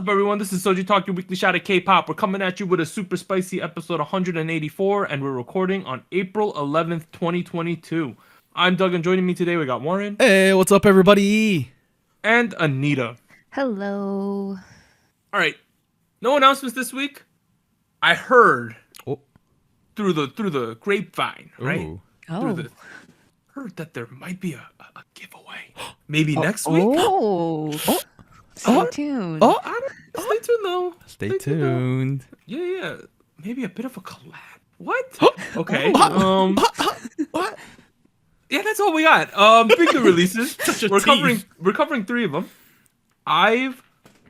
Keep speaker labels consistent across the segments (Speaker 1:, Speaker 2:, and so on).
Speaker 1: up, everyone? This is SojuTalk, your weekly shot of K-pop. We're coming at you with a super spicy episode 184, and we're recording on April 11th, 2022. I'm Doug, and joining me today, we got Warren.
Speaker 2: Hey, what's up, everybody?
Speaker 1: And Anita.
Speaker 3: Hello.
Speaker 1: All right, no announcements this week. I heard through the grapevine, right? Heard that there might be a giveaway. Maybe next week.
Speaker 3: Stay tuned.
Speaker 1: Stay tuned though.
Speaker 2: Stay tuned.
Speaker 1: Yeah. Maybe a bit of a collab. What? Okay.
Speaker 2: What?
Speaker 1: Yeah, that's all we got. Big new releases. We're covering three of them. IVE,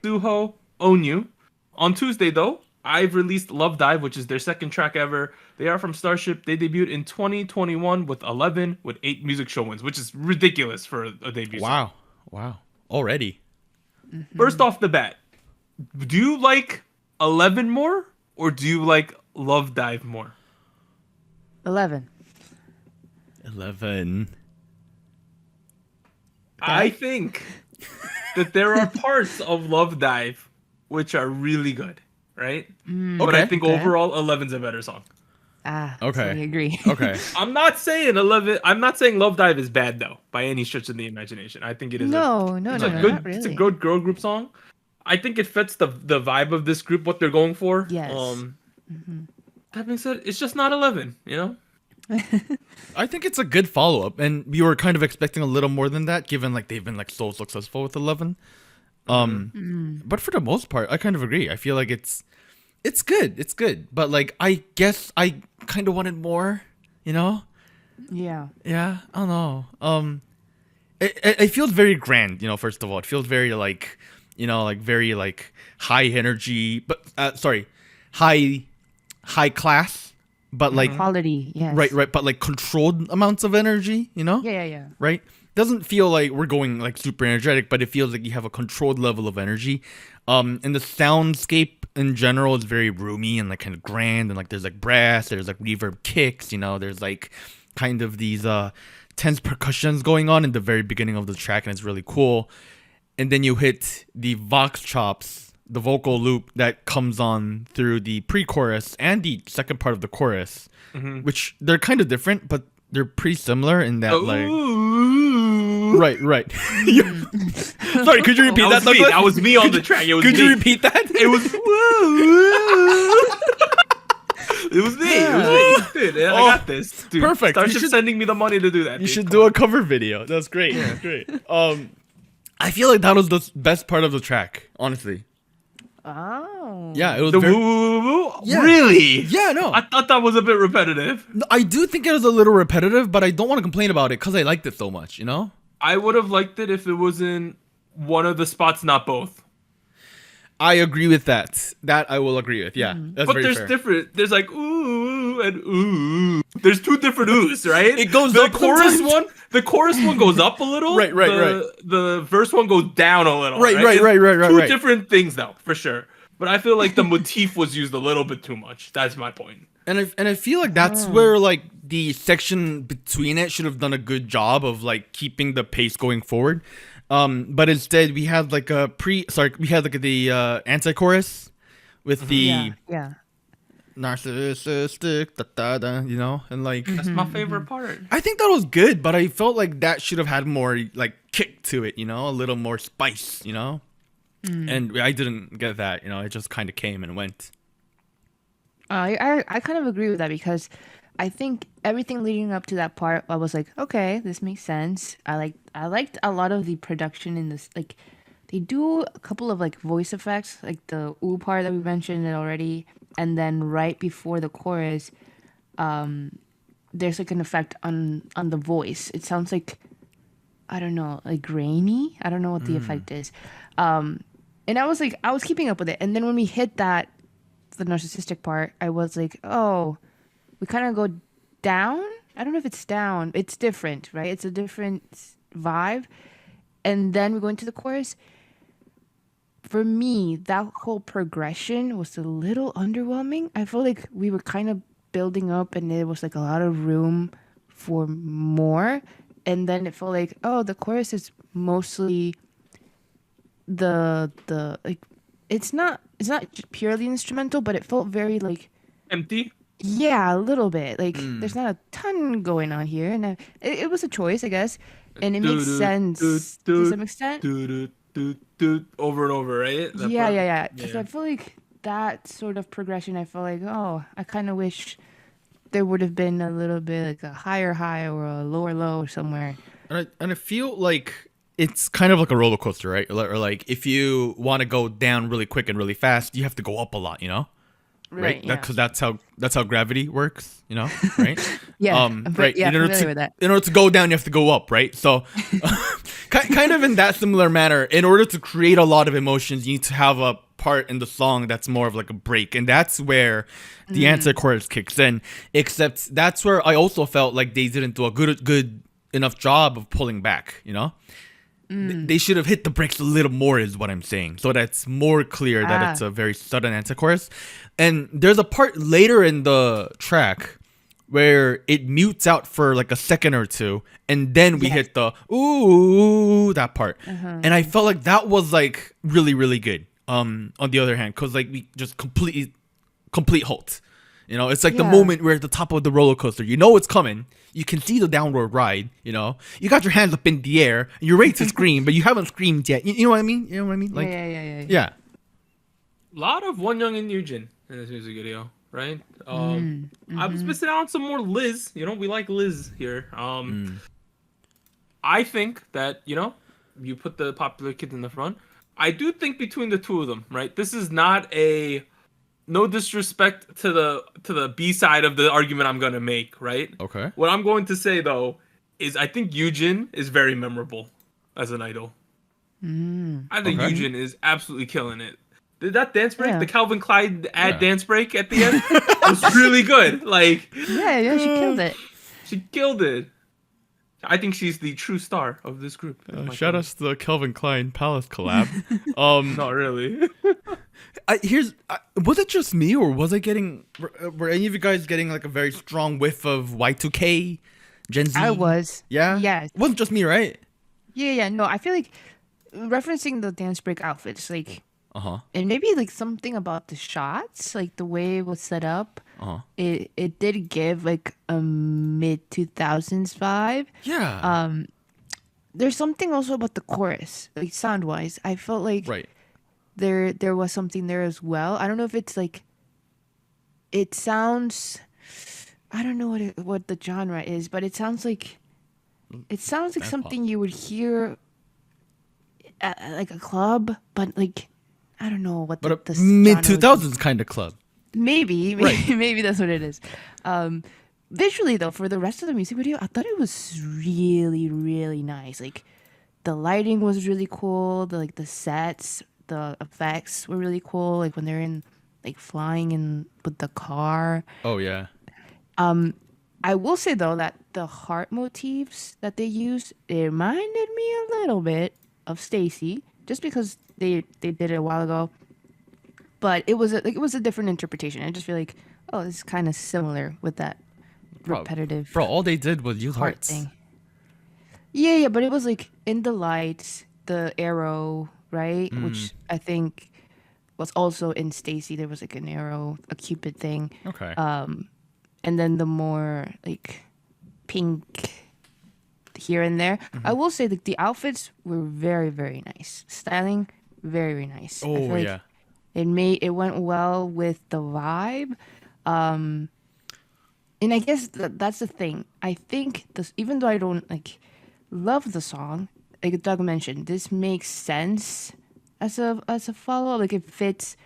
Speaker 1: Suho, ONEW. On Tuesday though, IVE released Love Dive, which is their second track ever. They are from Starship. They debuted in 2021 with 8 music show wins, which is ridiculous for a debut song.
Speaker 2: Wow. Already.
Speaker 3: Mm-hmm.
Speaker 1: First off the bat, do you like 11 more or do you like Love Dive more?
Speaker 3: 11.
Speaker 1: I think that there are parts of Love Dive which are really good, right? But I think overall 11's a better song.
Speaker 3: Okay. So we agree.
Speaker 2: Okay.
Speaker 1: I'm not saying Love Dive is bad though, by any stretch of the imagination. I think it is
Speaker 3: not really.
Speaker 1: It's a good girl group song. I think it fits the vibe of this group, what they're going for.
Speaker 3: Yes.
Speaker 1: That being said, it's just not 11, you know?
Speaker 2: I think it's a good follow-up, and we were kind of expecting a little more than that, given like they've been like so successful with 11. But for the most part, I kind of agree. I feel like it's good, but like I guess I kind of wanted more, you know?
Speaker 3: Yeah.
Speaker 2: I don't know. It feels very grand, you know. First of all, it feels very like, you know, like very like high energy, but high class, but like
Speaker 3: quality. Yes.
Speaker 2: Right, but like controlled amounts of energy, you know?
Speaker 3: Yeah.
Speaker 2: Right? Doesn't feel like we're going like super energetic, but it feels like you have a controlled level of energy. And the soundscape in general is very roomy and like kind of grand, and like there's like brass, there's like reverb kicks, you know, there's like kind of these tense percussions going on in the very beginning of the track, and it's really cool. And then you hit the vox chops, the vocal loop that comes on through the pre-chorus and the second part of the chorus, which they're kind of different, but they're pretty similar in that like right. Sorry, could you repeat that?
Speaker 1: That was me on the track. It was
Speaker 2: could you repeat that?
Speaker 1: It was It was me. Dude, I got this. Dude,
Speaker 2: perfect.
Speaker 1: Starship sending me the money to do that.
Speaker 2: You should do a cover video. That's great.
Speaker 1: Yeah.
Speaker 2: That's great. I feel like that was the best part of the track, honestly.
Speaker 3: Oh.
Speaker 2: Yeah, it was
Speaker 1: the
Speaker 2: very...
Speaker 1: woo.
Speaker 2: Yeah.
Speaker 1: Really?
Speaker 2: Yeah, no.
Speaker 1: I thought that was a bit repetitive.
Speaker 2: No, I do think it was a little repetitive, but I don't want to complain about it because I liked it so much, you know?
Speaker 1: I would have liked it if it was in one of the spots, not both.
Speaker 2: I agree with that. That I will agree with. Yeah, that's
Speaker 1: but
Speaker 2: very
Speaker 1: there's
Speaker 2: fair.
Speaker 1: different. There's like ooh and ooh. There's two different oohs, right?
Speaker 2: It goes
Speaker 1: the
Speaker 2: up
Speaker 1: chorus
Speaker 2: sometimes.
Speaker 1: one. The chorus one goes up a little.
Speaker 2: Right.
Speaker 1: The verse one goes down a little.
Speaker 2: Right.
Speaker 1: Two different things, though, for sure. But I feel like the motif was used a little bit too much. That's my point.
Speaker 2: And I feel like that's where like the section between it should have done a good job of like keeping the pace going forward. But instead we had like the anti-chorus with the narcissistic you know, and like
Speaker 1: That's my favorite part.
Speaker 2: I think that was good, but I felt like that should have had more like kick to it, you know, a little more spice, you know. And I didn't get that, you know. It just kind of came and went.
Speaker 3: I kind of agree with that because I think everything leading up to that part, I was like, okay, this makes sense. I liked a lot of the production in this. Like, they do a couple of like voice effects, like the ooh part that we mentioned it already, and then right before the chorus, there's like an effect on the voice. It sounds like, I don't know, like grainy. I don't know what the effect is. And I was keeping up with it. And then when we hit the narcissistic part, I was like, oh, we kind of go down. I don't know if it's down. It's different, right? It's a different vibe. And then we go into the chorus. For me, that whole progression was a little underwhelming. I felt like we were kind of building up and there was like a lot of room for more. And then it felt like, oh, the chorus is mostly the like it's not purely instrumental, but it felt very like
Speaker 1: Empty.
Speaker 3: yeah, a little bit. Like there's not a ton going on here, and it was a choice, I guess, and it makes sense to some extent.
Speaker 1: Over and over, right? That
Speaker 3: Yeah,
Speaker 1: part?
Speaker 3: yeah, yeah. Because I feel like that sort of progression, I feel like, oh, I kind of wish there would have been a little bit like a higher high or a lower low somewhere.
Speaker 2: And I feel like it's kind of like a roller coaster, right? Or like if you want to go down really quick and really fast, you have to go up a lot, you know? Right?
Speaker 3: Yeah.
Speaker 2: Because that's how gravity works, you know? Right?
Speaker 3: Yeah.
Speaker 2: Right.
Speaker 3: Yeah,
Speaker 2: in order
Speaker 3: familiar with that.
Speaker 2: in order to go down, you have to go up, right? So, kind of in that similar manner, in order to create a lot of emotions, you need to have a part in the song that's more of like a break, and that's where the answer chorus kicks in. Except that's where I also felt like they didn't do a good enough job of pulling back, you know? They should have hit the brakes a little more is what I'm saying, so that's more clear that it's a very sudden answer chorus. And there's a part later in the track where it mutes out for like a second or two, and then we hit the ooh, that part. And I felt like that was like really, really good. On the other hand, because like we just complete halt. You know, it's like the moment we're at the top of the roller coaster. You know it's coming. You can see the downward ride. You know, you got your hands up in the air. And you're ready to scream, but you haven't screamed yet. You know what I mean? You know what I mean? Like, yeah.
Speaker 1: A lot of One Young and Yujin in this music video, right? I was missing out on some more Liz. You know, we like Liz here. I think that, you know, you put the popular kid in the front. I do think between the two of them, right? This is not a no disrespect to the B side of the argument I'm gonna make, right?
Speaker 2: Okay.
Speaker 1: What I'm going to say though is I think Yujin is very memorable as an idol. I think Yujin is absolutely killing it. Did that dance break, the Calvin Klein dance break at the end, was really good. Like,
Speaker 3: yeah, she killed it.
Speaker 1: She killed it. I think she's the true star of this group.
Speaker 2: Shout out to the Calvin Klein Palace collab.
Speaker 1: Not really.
Speaker 2: Was it just me, or was I getting? Were any of you guys getting like a very strong whiff of Y2K, Gen Z?
Speaker 3: I was.
Speaker 2: Yeah.
Speaker 3: Yeah.
Speaker 2: It wasn't just me, right?
Speaker 3: Yeah. No, I feel like referencing the dance break outfits, like, and maybe like something about the shots, like the way it was set up. It did give like a mid 2000s vibe.
Speaker 2: Yeah.
Speaker 3: There's something also about the chorus, like sound wise. I felt like there was something there as well. I don't know if it's like it sounds. I don't know what the genre is, but it sounds like something you would hear at like a club, but like I don't know what
Speaker 2: but
Speaker 3: the
Speaker 2: mid 2000s kind of club.
Speaker 3: Maybe that's what it is. Visually though, for the rest of the music video, I thought it was really, really nice. Like the lighting was really cool. The sets, the effects were really cool. Like when they're in like flying in with the car.
Speaker 2: Oh yeah.
Speaker 3: I will say though that the heart motifs that they used, it reminded me a little bit of Stacy, just because they did it a while ago. But it was a different interpretation. I just feel like, oh, this is kind of similar with that repetitive.
Speaker 2: Bro, all they did was use hearts.
Speaker 3: Thing. Yeah, but it was like in the lights, the arrow, right? Which I think was also in Stacy. There was like an arrow, a Cupid thing.
Speaker 2: Okay.
Speaker 3: And then the more like pink here and there. I will say that the outfits were very, very nice. Styling, very, very nice.
Speaker 2: Oh,
Speaker 3: I feel like
Speaker 2: yeah.
Speaker 3: it went well with the vibe. And I guess that's the thing. I think this, even though I don't like love the song, like Doug mentioned, this makes sense as a follow. Like it fits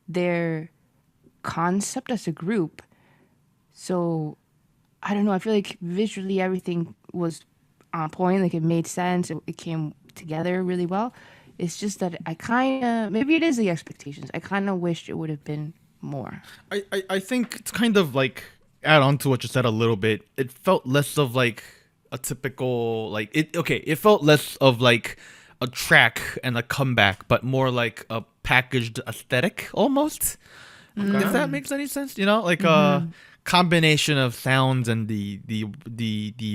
Speaker 3: their concept as a group. So I don't know. I feel like visually everything was on point. Like it made sense. It came together really well. It's just that I kind of, maybe it is the expectations. I kind of wished it would have been more.
Speaker 2: I think it's kind of like, add on to what you said a little bit. It felt less of like a typical, like, it felt less of like a track and a comeback, but more like a packaged aesthetic almost. Okay. If that makes any sense, you know, like a combination of sounds and the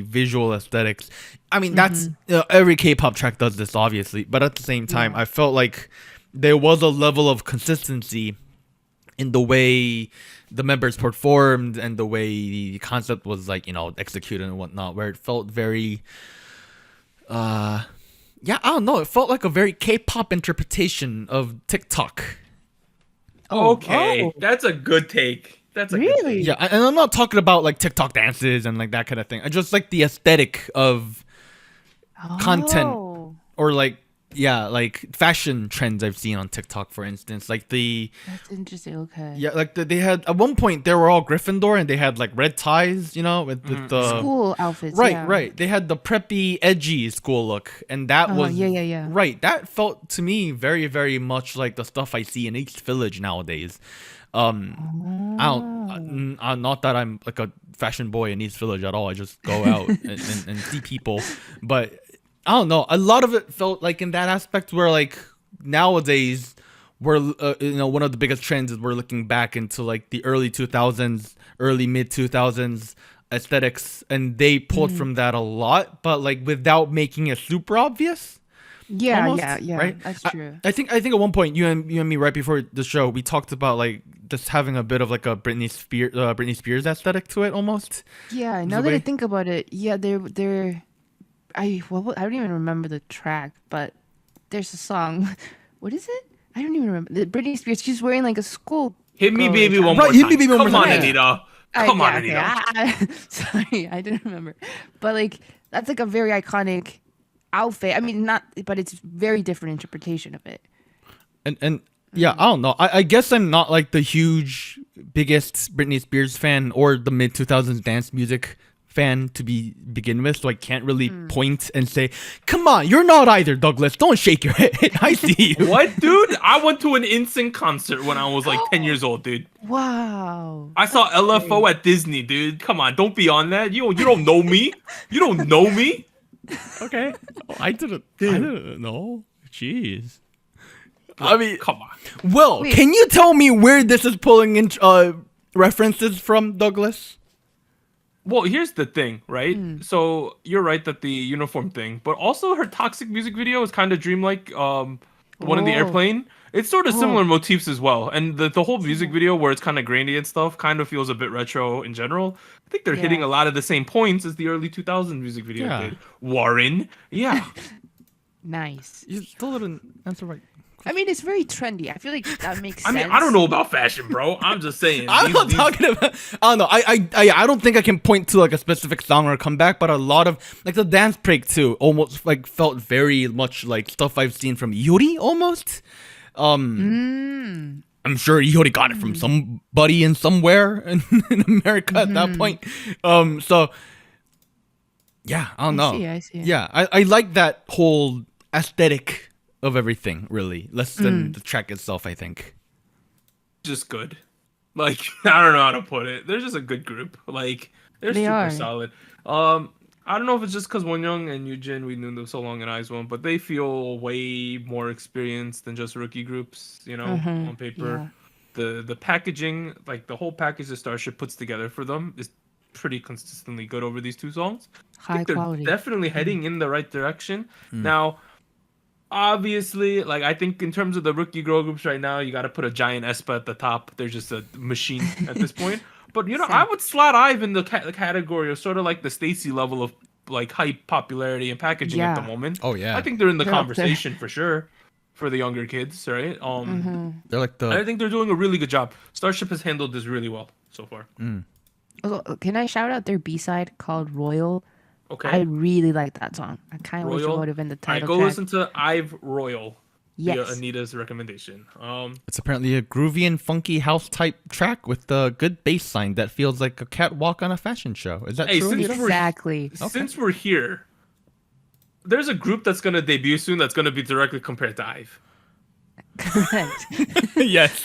Speaker 2: visual aesthetics. I mean, that's every K-pop track does this, obviously, but at the same time, I felt like there was a level of consistency in the way the members performed and the way the concept was like, executed and whatnot, where it felt very I don't know, it felt like a very K-pop interpretation of TikTok.
Speaker 1: Okay, that's a good take. That's a good
Speaker 3: Really?
Speaker 1: take.
Speaker 2: Yeah, and I'm not talking about like TikTok dances and like that kind of thing. I just like the aesthetic of content
Speaker 3: Oh,
Speaker 2: or like fashion trends I've seen on TikTok, for instance. Like
Speaker 3: that's interesting. Okay.
Speaker 2: they had at one point they were all Gryffindor and they had like red ties, with the
Speaker 3: School outfits.
Speaker 2: right,
Speaker 3: yeah.
Speaker 2: right. They had the preppy, edgy school look, and that was
Speaker 3: yeah.
Speaker 2: right. That felt to me very, very much like the stuff I see in East Village nowadays. I don't, not that I'm like a fashion boy in East Village at all. I just go out and see people, but I don't know. A lot of it felt like in that aspect where like nowadays we're one of the biggest trends is we're looking back into like the early 2000s, early mid 2000s aesthetics, and they pulled from that a lot, but like without making it super obvious.
Speaker 3: Yeah,
Speaker 2: Almost,
Speaker 3: yeah.
Speaker 2: right?
Speaker 3: That's true.
Speaker 2: I think at one point you and me right before the show we talked about like just having a bit of like a Britney Spears aesthetic to it almost.
Speaker 3: Yeah. Now that I think about it, yeah, they're. I don't even remember the track, but there's a song. What is it? I don't even remember. The Britney Spears. She's wearing like a school.
Speaker 1: Hit me,
Speaker 3: girl,
Speaker 1: baby,
Speaker 3: like,
Speaker 1: one more
Speaker 2: Right,
Speaker 1: time.
Speaker 2: hit me, baby, one more
Speaker 1: Come on,
Speaker 2: time.
Speaker 1: Anita. Come on, Anita.
Speaker 3: Sorry, I didn't remember. But like that's like a very iconic outfit. I mean, not, but it's very different interpretation of it.
Speaker 2: And yeah, I don't know. I guess I'm not like the biggest Britney Spears fan or the mid 2000s dance music fan to begin with, so I can't really point and say, "Come on, you're not either, Douglas. Don't shake your head. I see you."
Speaker 1: What, dude? I went to an NSYNC concert when I was like 10 years old, dude.
Speaker 3: Wow.
Speaker 1: I saw LFO at Disney, dude. Come on, don't be on that. You don't know me. You don't know me.
Speaker 2: Okay. I didn't know. Jeez. I mean,
Speaker 1: Come on.
Speaker 2: well,
Speaker 3: Wait.
Speaker 2: can you tell me where this is pulling in references from, Douglas?
Speaker 1: Well, here's the thing, right? So you're right that the uniform thing, but also her Toxic music video is kind of dreamlike. The one in the
Speaker 3: Oh.
Speaker 1: airplane. It's sort of similar motifs as well, and the whole music video where it's kind of grainy and stuff kind of feels a bit retro in general. I think they're hitting
Speaker 3: Yeah.
Speaker 1: a lot of the same points as the early 2000s music video
Speaker 2: Yeah.
Speaker 1: did. Warren, yeah.
Speaker 3: Nice.
Speaker 2: You still didn't answer right.
Speaker 3: I mean, it's very trendy. I feel like that makes
Speaker 1: I
Speaker 3: sense.
Speaker 1: mean, I don't know about fashion, bro. I'm just saying.
Speaker 2: I'm not talking about. I don't know. I don't think I can point to like a specific song or comeback, but a lot of like the dance break too almost like felt very much like stuff I've seen from Yuri almost. I'm sure Yuri got it from somebody in somewhere in America at that point. So yeah, I don't know.
Speaker 3: I see.
Speaker 2: Yeah, I like that whole aesthetic of everything really, less than the track itself, I think.
Speaker 1: Just good. Like, I don't know how to put it. They're just a good group. Like, they're
Speaker 3: They
Speaker 1: super
Speaker 3: are.
Speaker 1: solid. I don't know if it's just because Wonyoung and Yujin, we knew them so long in IVE, but they feel way more experienced than just rookie groups, on paper. The packaging, like the whole package that Starship puts together for them is pretty consistently good over these two songs. I
Speaker 3: High
Speaker 1: think they're
Speaker 3: quality.
Speaker 1: definitely heading in the right direction. Now, obviously, like I think in terms of the rookie girl groups right now, you got to put a giant Espa at the top. They're just a machine at this point. But I would slot IVE in the category of sort of like the Stacy level of like hype, popularity, and packaging at the
Speaker 3: Yeah.
Speaker 1: moment.
Speaker 2: Oh, yeah.
Speaker 1: I think they're in the
Speaker 3: They're up there.
Speaker 1: conversation for sure for the younger kids, right?
Speaker 2: They're like
Speaker 1: I
Speaker 2: the
Speaker 1: think they're doing a really good job. Starship has handled this really well so far.
Speaker 3: Also, can I shout out their B-side called Royal?
Speaker 1: Okay.
Speaker 3: I really like that song. I kind of wish it
Speaker 1: Royal.
Speaker 3: would have been the
Speaker 1: All right,
Speaker 3: title
Speaker 1: go
Speaker 3: track.
Speaker 1: listen to IVE Royal via
Speaker 3: Yes.
Speaker 1: Anita's recommendation.
Speaker 2: it's apparently a groovy and funky house type track with a good bass line that feels like a catwalk on a fashion show. Is that
Speaker 1: Hey,
Speaker 2: true?
Speaker 1: since
Speaker 2: Anita?
Speaker 3: Exactly.
Speaker 1: Since we're here, there's a group that's gonna debut soon that's gonna be directly compared to IVE.
Speaker 3: Correct.
Speaker 2: Yes.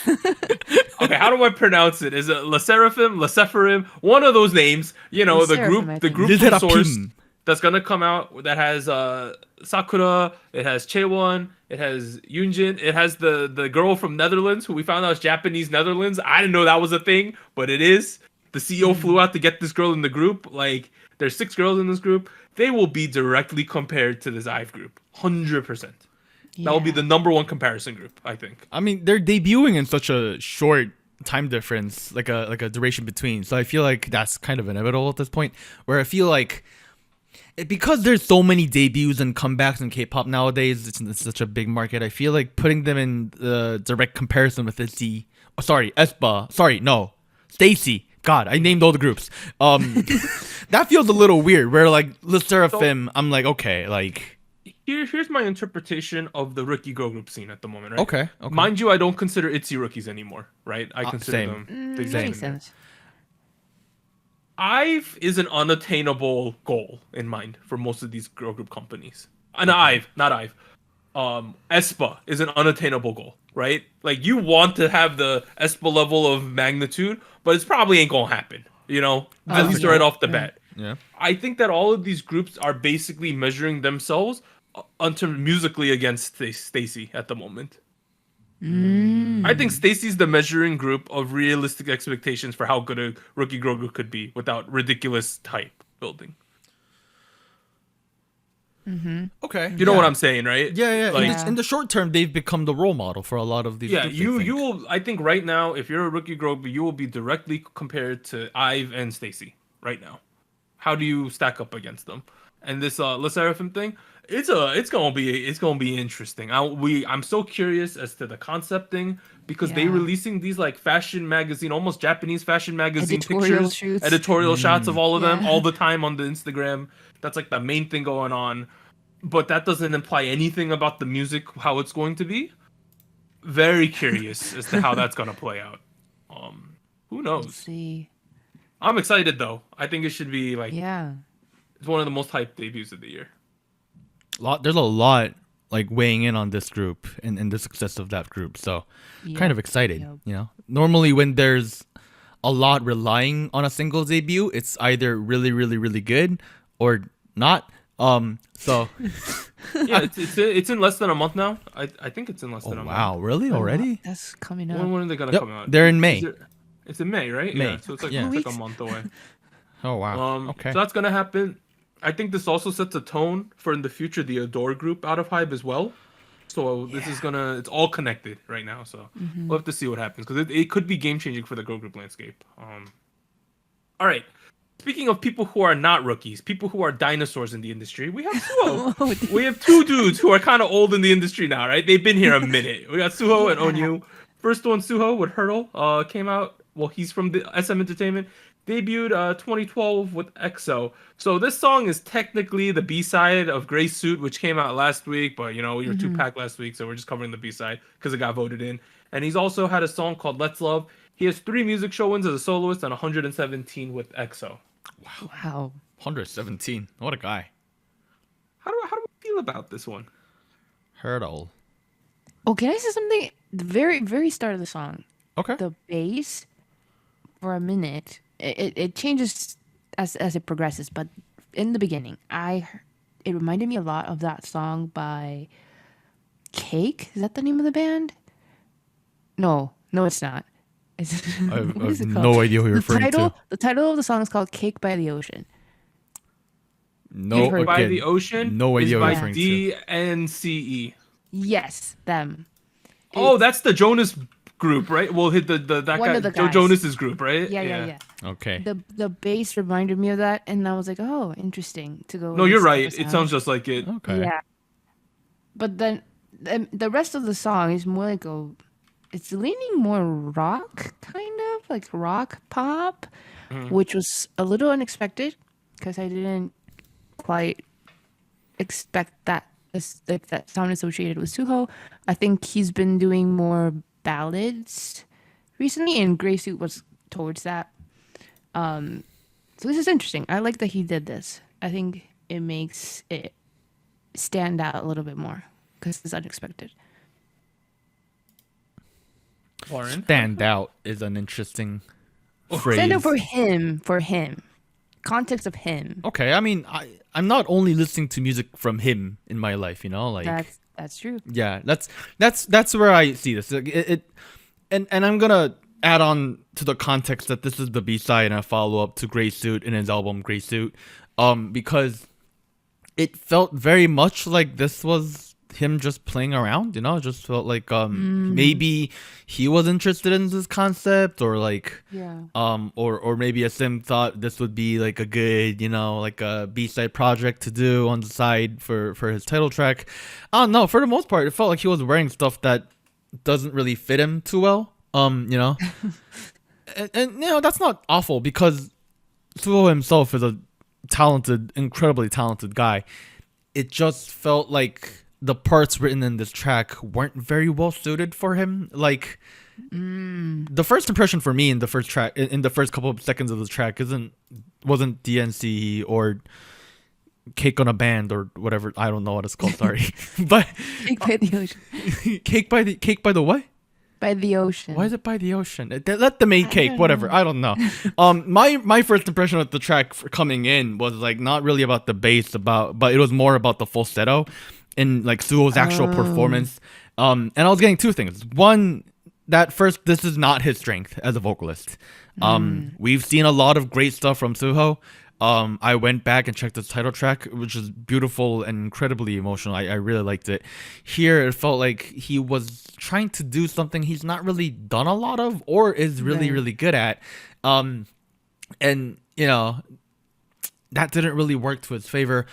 Speaker 1: Okay, how do I pronounce it? Is it Lasepharim? One of those names. The
Speaker 3: Laseraphim, I
Speaker 1: group
Speaker 3: think.
Speaker 1: from Source
Speaker 2: Lizerapim.
Speaker 1: that's gonna come out that has Sakura, it has Chaewon, it has Yoonjin, it has the girl from Netherlands who we found out is Japanese Netherlands. I didn't know that was a thing, but it is. The CEO flew out to get this girl in the group. Like, there's 6 girls in this group. They will be directly compared to this IVE group, 100%. That will be the number one comparison group, I think.
Speaker 2: I mean, they're debuting in such a short time difference, like a duration between. So I feel like that's kind of inevitable at this point. Where I feel like because there's so many debuts and comebacks in K-pop nowadays, it's such a big market. I feel like putting them in the direct comparison with Stacy. God, I named all the groups. That feels a little weird. Where like Le Sserafim, I'm like, okay, like.
Speaker 1: Here's my interpretation of the rookie girl group scene at the moment, right?
Speaker 2: Okay.
Speaker 1: Mind you, I don't consider ITZY rookies anymore, right? I consider
Speaker 2: same.
Speaker 1: them
Speaker 3: That makes sense.
Speaker 1: IVE is an unattainable goal in mind for most of these girl group companies. IVE, not IVE. aespa is an unattainable goal, right? Like you want to have the aespa level of magnitude, but it's probably ain't gonna happen, you know? At least right off the bat.
Speaker 2: Yeah.
Speaker 1: I think that all of these groups are basically measuring themselves musically against Stacy at the moment. I think Stacy's the measuring group of realistic expectations for how good a rookie girl group could be without ridiculous hype building.
Speaker 2: Okay.
Speaker 1: You know what I'm saying, right?
Speaker 2: Yeah.
Speaker 1: Like,
Speaker 2: In the short term, they've become the role model for a lot of these.
Speaker 1: yeah,
Speaker 2: groups,
Speaker 1: you will. I think right now, if you're a rookie girl group, you will be directly compared to IVE and Stacy right now. How do you stack up against them? And this Le Sserafim thing, it's gonna be interesting. I'm so curious as to the concept thing because they releasing these like fashion magazine, almost Japanese fashion magazine editorial shots of all of them all the time on the Instagram. That's like the main thing going on, but that doesn't imply anything about the music, how it's going to be. Very curious as to how that's gonna play out. Who knows?
Speaker 3: Let's see.
Speaker 1: I'm excited though. I think it should be like it's one of the most hyped debuts of the year.
Speaker 2: There's a lot like weighing in on this group and the success of that group. So kind of excited, you know. Normally when there's a lot relying on a single debut, it's either really, really, really good or not. So
Speaker 1: yeah, it's in less than a month now. I think it's in less than a month.
Speaker 2: Wow, really? Already?
Speaker 3: That's coming up.
Speaker 1: When are they gonna come out?
Speaker 2: They're in May.
Speaker 1: It's in May, right?
Speaker 2: May.
Speaker 1: Yeah, so it's like,
Speaker 2: Yeah.
Speaker 1: it's like a month away.
Speaker 2: Oh wow. Okay.
Speaker 1: So that's gonna happen. I think this also sets a tone for in the future the Adore group out of HYBE as well. So this is it's all connected right now. So we'll have to see what happens because it could be game changing for the girl group landscape. All right. Speaking of people who are not rookies, people who are dinosaurs in the industry, we have Suho. We have two dudes who are kind of old in the industry now, right? They've been here a minute. We got Suho and ONEW. First one, Suho with Hurdle, came out. Well, he's from the SM Entertainment. Debuted 2012 with EXO. So this song is technically the B-side of Gray Suit, which came out last week. But, you know, we were 2-pack last week, so we're just covering the B-side because it got voted in. And he's also had a song called Let's Love. He has 3 music show wins as a soloist and 117 with EXO.
Speaker 3: Wow.
Speaker 2: 117. What a guy.
Speaker 1: How do we feel about this one?
Speaker 2: Hurdle.
Speaker 3: Oh, can I say something? The very, very start of the song.
Speaker 2: Okay.
Speaker 3: The bass, for a minute, it changes as it progresses. But in the beginning, it reminded me a lot of that song by Cake. Is that the name of the band? No, it's not.
Speaker 2: I have no idea who you're referring to.
Speaker 3: The title of the song is called Cake by the Ocean.
Speaker 2: No,
Speaker 1: by the Ocean.
Speaker 2: No idea
Speaker 1: is
Speaker 2: what
Speaker 1: by
Speaker 2: you're referring to.
Speaker 1: DNCE.
Speaker 3: Yes, them.
Speaker 1: Oh, that's the Jonas group, right? Well, that
Speaker 3: One
Speaker 1: guy,
Speaker 3: of the
Speaker 1: Joe
Speaker 3: guys.
Speaker 1: Jonas's group, right?
Speaker 3: Yeah.
Speaker 2: Okay.
Speaker 3: The bass reminded me of that, and I was like, oh, interesting to go.
Speaker 1: No,
Speaker 3: with
Speaker 1: you're
Speaker 3: this
Speaker 1: right.
Speaker 3: type of
Speaker 1: It sounds just like it.
Speaker 2: Okay.
Speaker 3: Yeah. But then the rest of the song is more like it's leaning more rock, kind of like rock pop, which was a little unexpected because I didn't quite expect that that sound associated with Suho. I think he's been doing more ballads recently, and Gray Suit was towards that. So this is interesting. I like that he did this. I think it makes it stand out a little bit more because it's unexpected.
Speaker 1: Lauren?
Speaker 2: Stand out is an interesting phrase.
Speaker 3: Stand out for him. Context of him.
Speaker 2: Okay, I mean, I'm not only listening to music from him in my life, you know, like
Speaker 3: That's true.
Speaker 2: yeah, that's where I see this. And I'm gonna add on to the context that this is the B-side and a follow-up to Gray Suit in his album Gray Suit, because it felt very much like this was him just playing around, it just felt like maybe he was interested in this concept, or like or maybe Sim thought this would be like a good, like a B-side project to do on the side for his title track. I don't know, for the most part it felt like he was wearing stuff that doesn't really fit him too well, and that's not awful, because Suho himself is a incredibly talented guy. It just felt like the parts written in this track weren't very well suited for him. Like, the first impression for me in the first track, in the first couple of seconds of the track, wasn't DNC or Cake on a Band or whatever. I don't know what it's called. Sorry, but
Speaker 3: Cake by the ocean.
Speaker 2: Cake by the what?
Speaker 3: By the ocean.
Speaker 2: Why is it by the ocean? Let them make cake, whatever. I don't know. My first impression of the track coming in was like not really about the bass, but it was more about the falsetto and like Suho's actual performance. And I was getting two things. One, that first, this is not his strength as a vocalist. We've seen a lot of great stuff from Suho. I went back and checked the title track, which is beautiful and incredibly emotional. I really liked it. Here, it felt like he was trying to do something he's not really done a lot of, or is really, really good at. And, that didn't really work to his favor.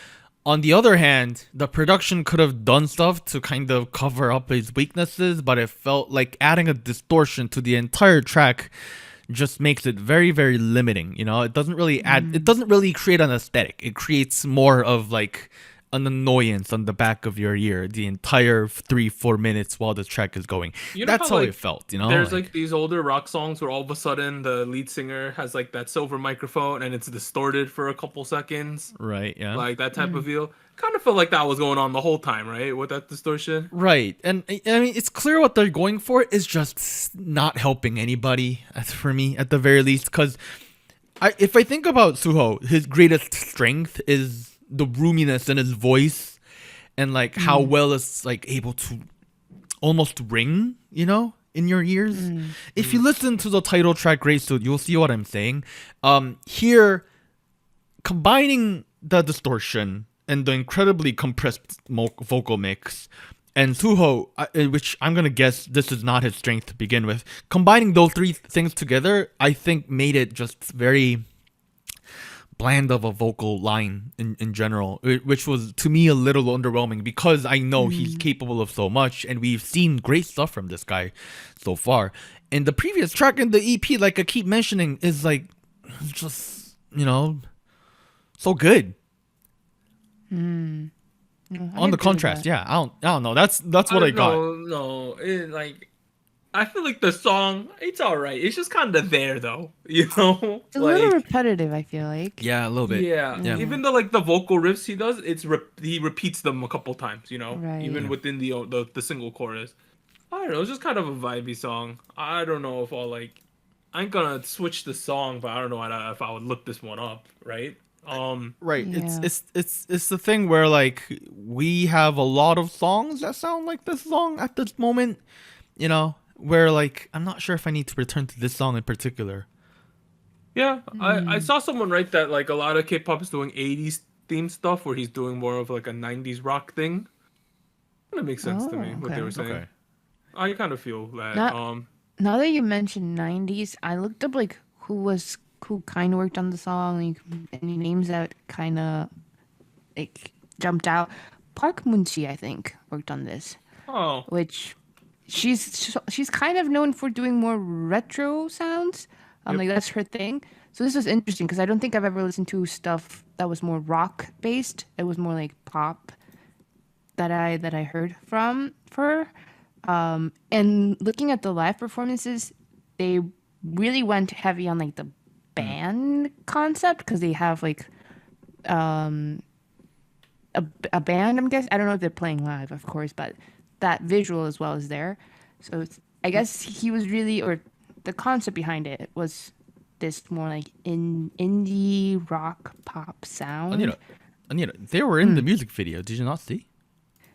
Speaker 2: On the other hand, the production could have done stuff to kind of cover up his weaknesses, but it felt like adding a distortion to the entire track just makes it very, very limiting. It doesn't really it doesn't really create an aesthetic. It creates more of like an annoyance on the back of your ear the entire 3-4 minutes while the track is going. That's how it felt.
Speaker 1: There's like these older rock songs where all of a sudden the lead singer has like that silver microphone and it's distorted for a couple seconds.
Speaker 2: Right. Yeah.
Speaker 1: Like that type of feel. Kind of felt like that was going on the whole time, right? With that distortion.
Speaker 2: Right. And I mean, it's clear what they're going for is just not helping anybody, for me, at the very least. Because if I think about Suho, his greatest strength is the roominess in his voice and like how well it's like able to almost ring, in your ears. If you listen to the title track Great Suit, you'll see what I'm saying. Here, combining the distortion and the incredibly compressed vocal mix, and Suho, which I'm going to guess this is not his strength to begin with, combining those three things together, I think made it just very bland of a vocal line in general, which was to me a little underwhelming, because I know he's capable of so much and we've seen great stuff from this guy so far. And the previous track in the EP, like I keep mentioning, is like just so good. On the contrast, I don't know. That's what I got.
Speaker 1: No, I feel like the song, it's all right. It's just kind of there, though. It's a
Speaker 3: little repetitive, I feel like.
Speaker 2: Yeah, a little bit.
Speaker 1: Yeah. Even though like the vocal riffs he does, he repeats them a couple times.
Speaker 3: Right.
Speaker 1: Even within the single chorus. I don't know. It's just kind of a vibey song. I don't know if I ain't gonna switch the song, but I don't know if I would look this one up. Right.
Speaker 2: Right.
Speaker 3: Yeah.
Speaker 2: It's the thing where like we have a lot of songs that sound like this song at this moment. Where like I'm not sure if I need to return to this song in particular.
Speaker 1: Yeah, I saw someone write that like a lot of K-pop is doing 80s theme stuff where he's doing more of like a 90s rock thing. That makes sense to me, what they were saying. Okay. I kind of feel that.
Speaker 3: Now that you mentioned 90s, I looked up like who kind of worked on the song, like any names that kind of like jumped out. Park Moon-chi, I think, worked on this.
Speaker 1: Oh.
Speaker 3: Which she's kind of known for doing more retro sounds. Like that's her thing. So this was interesting because I don't think I've ever listened to stuff that was more rock based. It was more like pop that I heard from her. And looking at the live performances, they really went heavy on like the band concept because they have like a band. I'm guessing, I don't know if they're playing live, of course, but that visual as well is there. So I guess he was really, or the concept behind it was this more like indie rock pop sound.
Speaker 2: Anita, they were in the music video. Did you not see?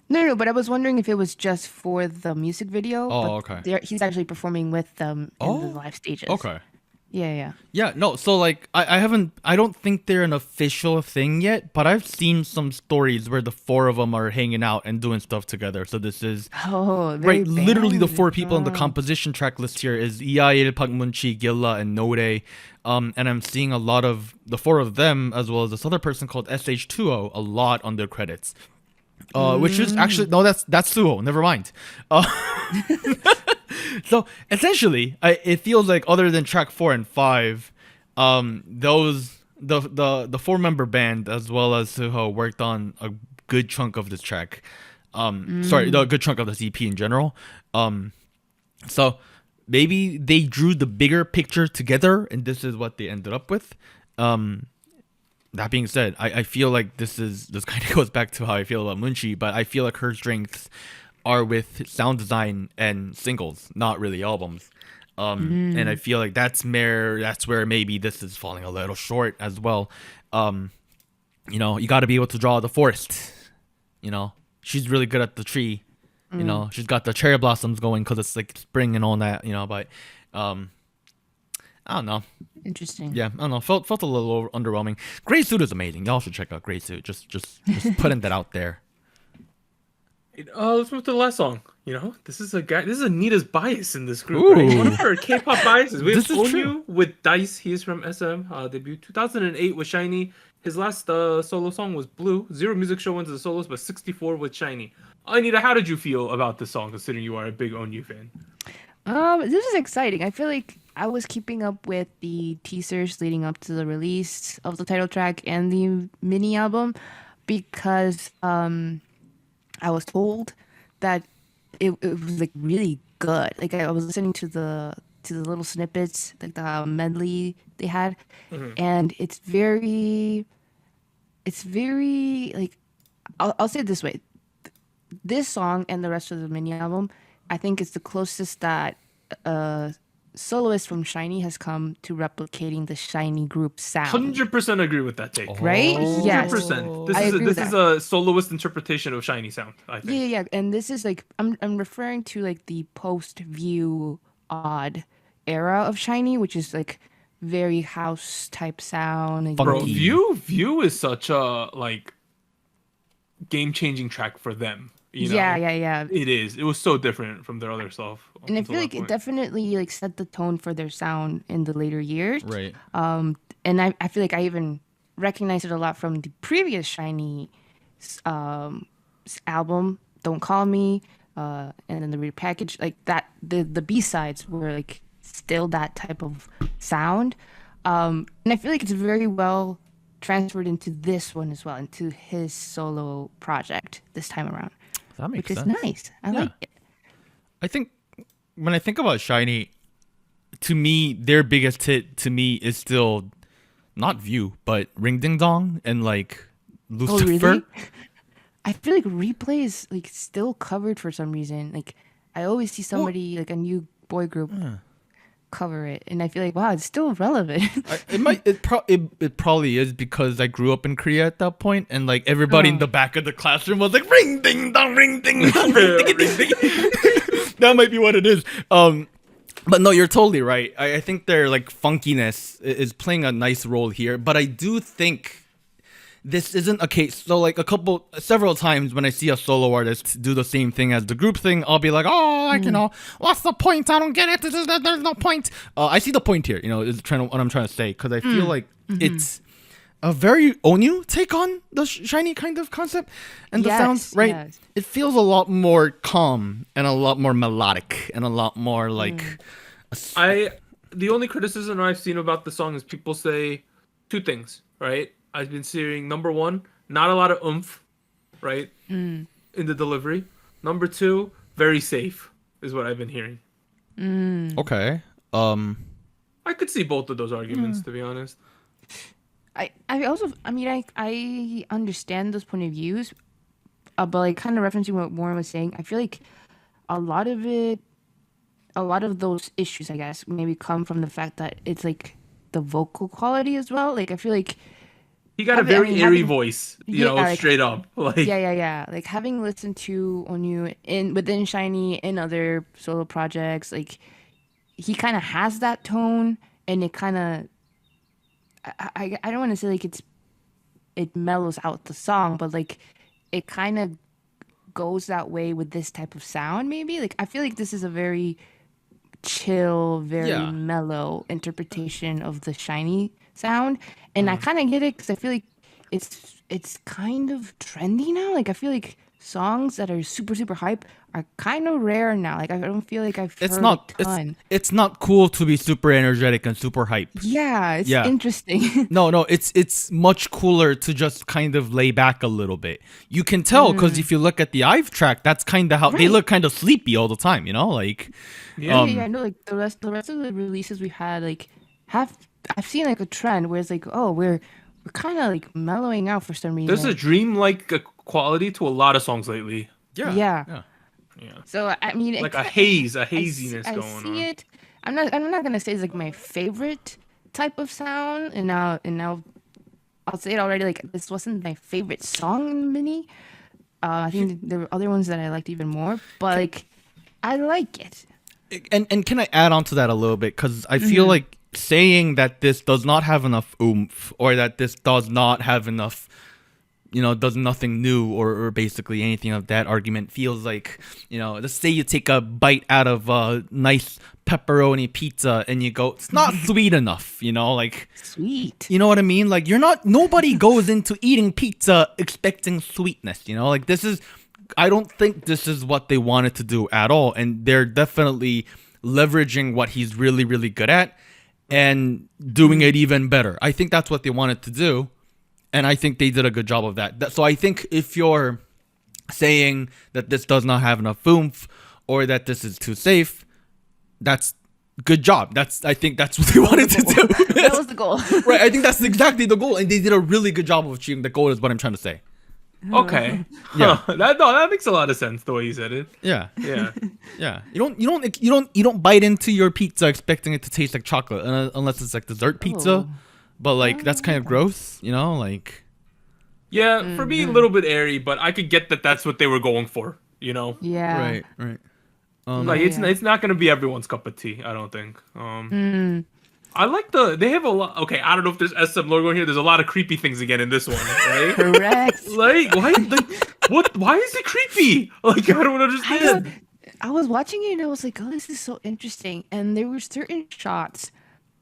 Speaker 3: No, but I was wondering if it was just for the music video.
Speaker 2: Oh, okay.
Speaker 3: He's actually performing with them in the live stages.
Speaker 2: Okay. Yeah, no, so like I don't think they're an official thing yet, but I've seen some stories where the four of them are hanging out and doing stuff together. So this is
Speaker 3: very
Speaker 2: literally the four
Speaker 3: band.
Speaker 2: people in the composition track list here is Iail, Park Munchi, Gilla, and Nore. And I'm seeing a lot of the four of them as well as this other person called SH2O a lot on their credits. Which is actually no, that's Suho. Never mind. So essentially, it feels like other than track 4 and 5, those the 4-member band as well as Suho worked on a good chunk of this track. Sorry, the good chunk of this EP in general. So maybe they drew the bigger picture together, and this is what they ended up with. That being said, I feel like this kind of goes back to how I feel about Munchi, but I feel like her strengths are with sound design and singles, not really albums. And I feel like that's where maybe this is falling a little short as well. You know, you got to be able to draw the forest. You know, she's really good at the tree. You know, she's got the cherry blossoms going because it's like spring and all that. You know, but I don't know.
Speaker 3: Interesting.
Speaker 2: Yeah, I don't know. Felt a little underwhelming. Gray Suit is amazing. Y'all should check out Gray Suit. Just putting that out there.
Speaker 1: Let's move to the last song. You know, this is Anita's bias in this group.
Speaker 2: Ooh.
Speaker 1: Right? One of her K-pop biases. We have
Speaker 2: This is
Speaker 1: ONEW
Speaker 2: true.
Speaker 1: with Dice. He is from SM. Debut 2008 with SHINee. His last solo song was Blue. 0 music show wins as a soloist, but 64 with SHINee. Anita, how did you feel about this song, considering you are a big ONEW fan?
Speaker 3: This is exciting. I feel like I was keeping up with the teasers leading up to the release of the title track and the mini album because I was told that it was like really good. Like I was listening to the little snippets, like the medley they had, and it's very like I'll say it this way: this song and the rest of the mini album, I think it's the closest that soloist from SHINee has come to replicating the SHINee group sound.
Speaker 1: 100% agree with that take.
Speaker 3: Right? Yes.
Speaker 1: 100%.
Speaker 3: I agree with
Speaker 1: This is
Speaker 3: that.
Speaker 1: a soloist interpretation of SHINee sound, I think.
Speaker 3: Yeah. And this is like I'm referring to like the post View Odd era of SHINee, which is like very house type sound. And
Speaker 1: Bro,
Speaker 2: Funky.
Speaker 1: View is such a like game-changing track for them. You know?
Speaker 3: Yeah.
Speaker 1: It is. It was so different from their other stuff.
Speaker 3: And I
Speaker 1: until
Speaker 3: feel
Speaker 1: that
Speaker 3: like it
Speaker 1: point.
Speaker 3: definitely like set the tone for their sound in the later years.
Speaker 2: Right.
Speaker 3: And I feel like I even recognized it a lot from the previous SHINee album, Don't Call Me, and then the repackage. Like that, the B-sides were like still that type of sound. And I feel like it's very well transferred into this one as well, into his solo project this time around,
Speaker 2: That makes
Speaker 3: which
Speaker 2: sense.
Speaker 3: is nice. I
Speaker 2: Yeah.
Speaker 3: like it.
Speaker 2: I think when I think about SHINee, to me, their biggest hit to me is still not View, but Ring Ding Dong and like Lucifer.
Speaker 3: Really? I feel like Replay is like still covered for some reason. Like I always see somebody like a new boy group cover it, and I feel like wow, it's still relevant.
Speaker 2: It probably is because I grew up in Korea at that point, and like everybody in the back of the classroom was like ring ding dong, ring ding dong, ring ding ding. That might be what it is. But no, you're totally right. I think their like funkiness is playing a nice role here, but I do think this isn't a case. So like several times when I see a solo artist do the same thing as the group thing, I'll be like, oh, like, you know, what's the point? I don't get it. There's no point. I see the point here, you know, is what I'm trying to say, because I feel like it's a very ONEW take on the SHINee kind of concept and the
Speaker 3: Yes,
Speaker 2: sounds, right?
Speaker 3: yes.
Speaker 2: It feels a lot more calm and a lot more melodic and a lot more like
Speaker 1: The only criticism I've seen about the song is people say two things, right? I've been seeing number one, not a lot of oomph, right? In the delivery. Number two, very safe is what I've been hearing.
Speaker 2: okay.
Speaker 1: I could see both of those arguments, to be honest.
Speaker 3: I understand those point of views, but like kind of referencing what Warren was saying, I feel like a lot of those issues, I guess, maybe come from the fact that it's like the vocal quality as well. Like I feel like
Speaker 1: He got a very eerie voice, you know,
Speaker 3: like,
Speaker 1: straight up. Like,
Speaker 3: yeah. Like having listened to ONEW within SHINee and other solo projects, like he kind of has that tone, and it kind of I don't want to say like it mellows out the song, but like it kind of goes that way with this type of sound. Maybe like I feel like this is a very chill, very mellow interpretation of the shiny sound, and I kind of get it because I feel like it's kind of trendy now. Like I feel like songs that are super super hype are kind of rare now. Like I don't feel like I've heard a ton.
Speaker 2: It's not cool to be super energetic and super hype.
Speaker 3: Yeah, it's interesting.
Speaker 2: No, it's much cooler to just kind of lay back a little bit. You can tell because if you look at the IVE track, that's kind of how they look, kind of sleepy all the time. You know, like
Speaker 3: no, like the rest of the releases we had, like I've seen like a trend where it's like, oh, we're kind of like mellowing out for some reason.
Speaker 1: There's a dream-like quality to a lot of songs lately.
Speaker 3: Yeah. So I mean,
Speaker 1: like a haziness going on.
Speaker 3: I see it. I'm not gonna say it's like my favorite type of sound, and now I'll say it already. Like this wasn't my favorite song in Mini. I think there were other ones that I liked even more, but like I like it.
Speaker 2: And can I add on to that a little bit? Because I feel like saying that this does not have enough oomph, or that this does not have enough, does nothing new, or basically anything of that argument feels like, let's say you take a bite out of a nice pepperoni pizza and you go, it's not sweet enough, like
Speaker 3: sweet.
Speaker 2: You know what I mean? Like nobody goes into eating pizza expecting sweetness, like I don't think this is what they wanted to do at all. And they're definitely leveraging what he's really, really good at and doing it even better. I think that's what they wanted to do. And I think they did a good job of that. So I think if you're saying that this does not have enough oomph or that this is too safe, that's good job. I think that's what they wanted to do.
Speaker 3: That was the goal.
Speaker 2: Right. I think that's exactly the goal. And they did a really good job of achieving the goal is what I'm trying to say.
Speaker 1: Okay.
Speaker 2: Yeah.
Speaker 1: That makes a lot of sense the way you said it.
Speaker 2: Yeah.
Speaker 1: Yeah.
Speaker 2: Yeah. You don't bite into your pizza expecting it to taste like chocolate unless it's like dessert pizza.
Speaker 3: Oh.
Speaker 2: But like that's kind of gross, like.
Speaker 1: Yeah, for me a little bit airy, but I could get that that's what they were going for,
Speaker 3: Yeah.
Speaker 2: Right.
Speaker 1: Like it's not gonna be everyone's cup of tea, I don't think. I like they have a lot. Okay, I don't know if there's SM logo in here. There's a lot of creepy things again in this one, right?
Speaker 3: Correct.
Speaker 1: Like why? What? Why is it creepy? Like I don't understand.
Speaker 3: I was watching it and I was like, oh, this is so interesting. And there were certain shots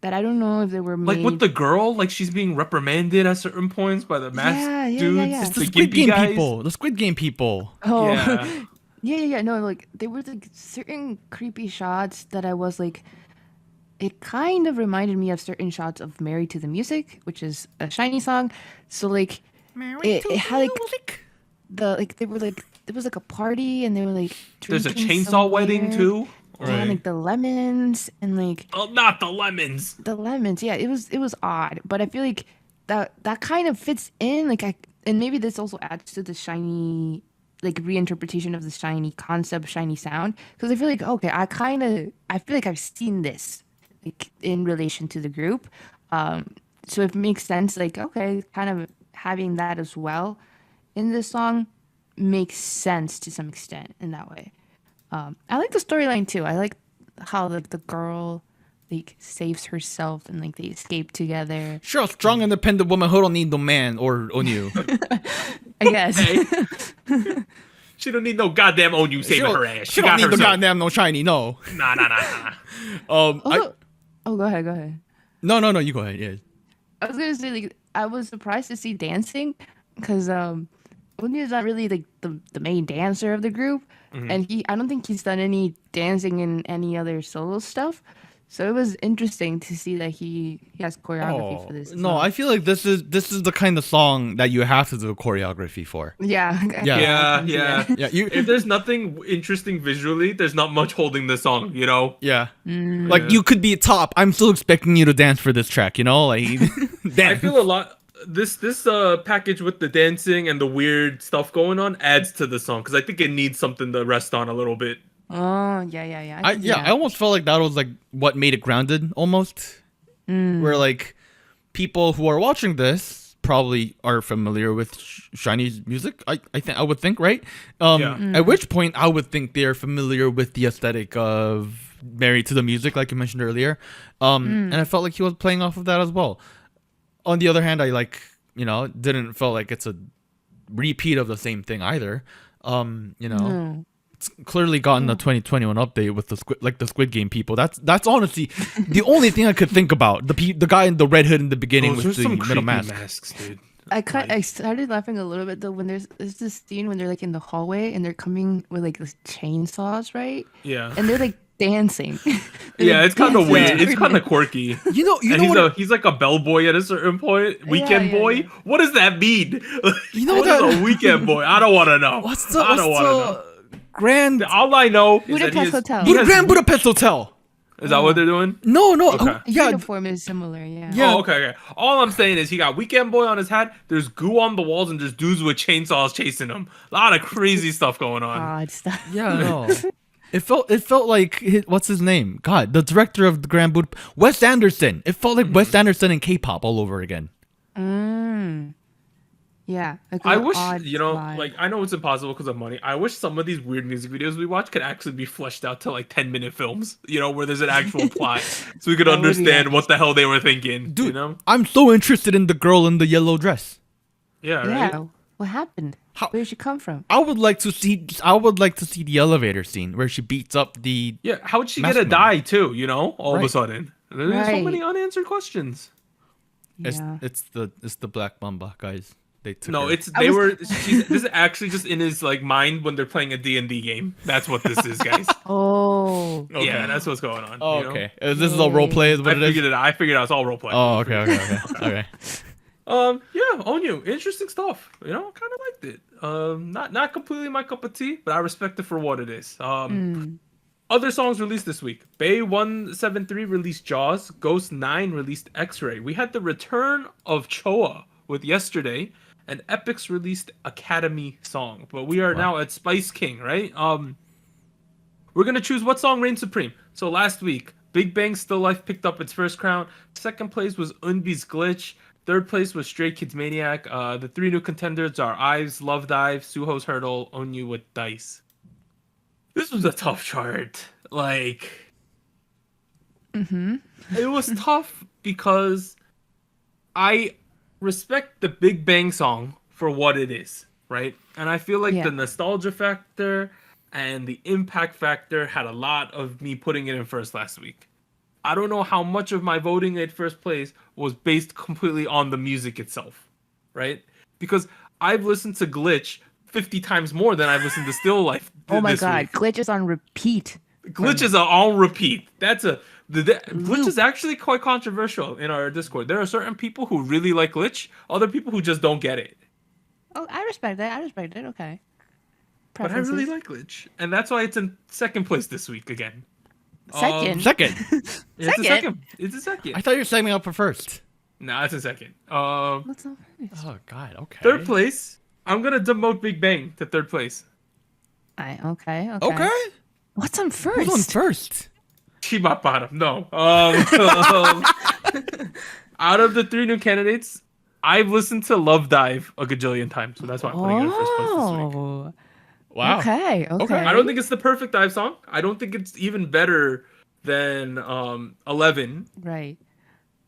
Speaker 3: that I don't know if they were made.
Speaker 1: Like with the girl, like she's being reprimanded at certain points by the masked dudes.
Speaker 3: Yeah.
Speaker 2: It's the Squid Game people. The Squid Game people.
Speaker 3: Oh.
Speaker 1: Yeah.
Speaker 3: Yeah. No, like there were like certain creepy shots that I was like, it kind of reminded me of certain shots of Married to the Music, which is a Shiny song. So like it had like they were like there was like a party and they were like
Speaker 1: there's a
Speaker 3: drinking
Speaker 1: chainsaw wedding too.
Speaker 3: And like the lemons and like
Speaker 1: not the lemons.
Speaker 3: The lemons, yeah, it was odd, but I feel like that kind of fits in. Like and maybe this also adds to the Shiny like reinterpretation of the Shiny concept, Shiny sound. Because I feel like okay, I feel like I've seen this like in relation to the group, so it makes sense. Like okay, kind of having that as well in this song makes sense to some extent in that way. I like the storyline too. I like how the girl like saves herself and like they escape together.
Speaker 2: Sure, a strong, independent woman who don't need no man or ONEW.
Speaker 3: I guess.
Speaker 1: She don't need no goddamn ONEW saving her ass.
Speaker 2: She don't need no goddamn no Shiny. No.
Speaker 1: Nah.
Speaker 3: Go ahead.
Speaker 2: No, you go ahead. Yeah.
Speaker 3: I was gonna say like I was surprised to see dancing because ONEW is not really like the main dancer of the group. And I don't think he's done any dancing in any other solo stuff. So it was interesting to see that he has choreography for this.
Speaker 2: No, I feel like this is the kind of song that you have to do choreography for.
Speaker 3: Yeah.
Speaker 1: If there's nothing interesting visually, there's not much holding the song,
Speaker 2: Yeah. Like you could be top. I'm still expecting you to dance for this track, like dance.
Speaker 1: I feel a lot. This package with the dancing and the weird stuff going on adds to the song because I think it needs something to rest on a little bit.
Speaker 3: Oh yeah.
Speaker 2: I almost felt like that was like what made it grounded almost, where like people who are watching this probably are familiar with Shiny's music. I would think, right?
Speaker 1: Yeah.
Speaker 2: At which point I would think they're familiar with the aesthetic of Married to the Music, like you mentioned earlier. And I felt like he was playing off of that as well. On the other hand, I didn't feel like it's a repeat of the same thing either. It's clearly gotten a 2021 update with the Squid Game people. That's honestly the only thing I could think about. The guy in the red hood in the beginning with the middle mask.
Speaker 1: Masks, dude.
Speaker 3: I started laughing a little bit though when there's this scene when they're like in the hallway and they're coming with like this chainsaws, right?
Speaker 1: Yeah.
Speaker 3: And they're like dancing.
Speaker 1: Yeah, it's kind of weird. It's kind of quirky. He's like a bellboy at a certain point. Weekend boy. What does that mean? What is a weekend boy? I don't want to know. I don't want to know.
Speaker 2: Grand.
Speaker 1: All I know is
Speaker 3: Budapest Hotel.
Speaker 2: Grand Budapest Hotel.
Speaker 1: Is that what they're doing?
Speaker 2: No.
Speaker 1: Okay.
Speaker 3: Uniform is similar. Yeah.
Speaker 1: Oh, okay. All I'm saying is he got Weekend Boy on his hat. There's goo on the walls and there's dudes with chainsaws chasing him. A lot of crazy stuff going on.
Speaker 3: Odd stuff.
Speaker 2: Yeah, no. It felt like what's his name? God, the director of the Grand Budapest, Wes Anderson. It felt like Wes Anderson and K-pop all over again.
Speaker 3: Yeah.
Speaker 1: I wish, like, I know it's impossible because of money. I wish some of these weird music videos we watch could actually be fleshed out to like 10-minute films, where there's an actual plot so we could understand what the hell they were thinking.
Speaker 2: Dude, I'm so interested in the girl in the yellow dress.
Speaker 1: Yeah, right?
Speaker 3: Yeah. What happened? Where did she come from?
Speaker 2: I would like to see the elevator scene where she beats up the.
Speaker 1: Yeah, how would she get a die too? All of a sudden, there's so many unanswered questions.
Speaker 3: Yeah.
Speaker 2: It's the Black Mamba guys. They took
Speaker 1: No,
Speaker 2: her.
Speaker 1: this is actually just in his like mind when they're playing a D&D game. That's what this is, guys.
Speaker 3: Oh.
Speaker 2: Okay.
Speaker 1: Yeah, that's what's going on.
Speaker 2: Oh, okay. This is all role play.
Speaker 1: I figured it out. It's all role play.
Speaker 2: Oh, okay. Okay.
Speaker 1: Yeah, ONEW, interesting stuff. Kind of liked it. Not completely my cup of tea, but I respect it for what it is. Other songs released this week. Bay173 released Jaws. Ghost 9 released X-Ray. We had the return of Choa with Yesterday, and Epix released Academy Song. But we are now at Spice King, right? We're gonna choose what song reigns supreme. So last week, Big Bang's Still Life picked up its first crown. Second place was Eunbi's Glitch. Third place was Stray Kids Maniac. The three new contenders are IVE's Love Dive, Suho's Hurdle, ONEW with Dice. This was a tough chart. Like, it was tough because I respect the Big Bang song for what it is, right? And I feel like the nostalgia factor and the impact factor had a lot of me putting it in first last week. I don't know how much of my voting at first place was based completely on the music itself, right? Because I've listened to Glitch 50 times more than I've listened to Still Life.
Speaker 3: Oh my god,
Speaker 1: week.
Speaker 3: Glitch is on repeat.
Speaker 1: Glitch is on repeat. Glitch is actually quite controversial in our Discord. There are certain people who really like Glitch, other people who just don't get it.
Speaker 3: Oh, I respect that. Okay.
Speaker 1: But I really like Glitch, and that's why it's in second place this week again.
Speaker 3: Second.
Speaker 1: It's a second.
Speaker 2: I thought you were setting me up for first.
Speaker 1: No, it's a second.
Speaker 3: What's up?
Speaker 2: Oh God. Okay.
Speaker 1: Third place. I'm gonna demote Big Bang to third place.
Speaker 3: Okay. What's on first?
Speaker 2: Who's on first?
Speaker 1: Chiba bottom. No. Out of the three new candidates, I've listened to Love Dive a gajillion times, so that's why I'm putting it in first place this week.
Speaker 2: Wow.
Speaker 3: Okay.
Speaker 1: I don't think it's the perfect dive song. I don't think it's even better than 11.
Speaker 3: Right.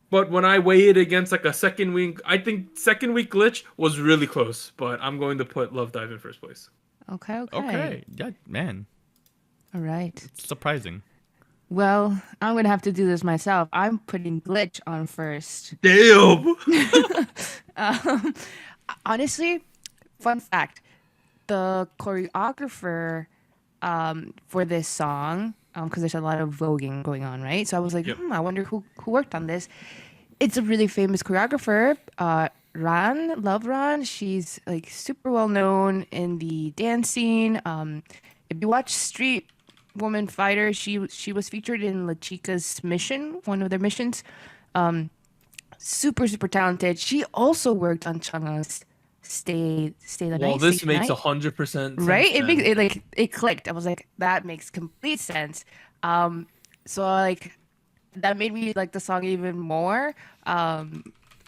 Speaker 1: But when I weigh it against like a second week, I think second week Glitch was really close. But I'm going to put Love Dive in first place.
Speaker 3: Okay.
Speaker 2: Yeah, man.
Speaker 3: All right.
Speaker 2: It's surprising.
Speaker 3: Well, I'm gonna have to do this myself. I'm putting Glitch on first.
Speaker 1: Damn.
Speaker 3: Honestly, fun fact: the choreographer for this song, because there's a lot of voguing going on, right? So I was like, I wonder who worked on this. It's a really famous choreographer, Love Ran. She's like super well known in the dance scene. If you watch Street Woman Fighter, she was featured in La Chica's mission, one of their missions. Super talented. She also worked on Chang'e's Stay the Night.
Speaker 1: Well, this makes 100% sense.
Speaker 3: Right? It clicked. I was like, that makes complete sense. So like that made me like the song even more.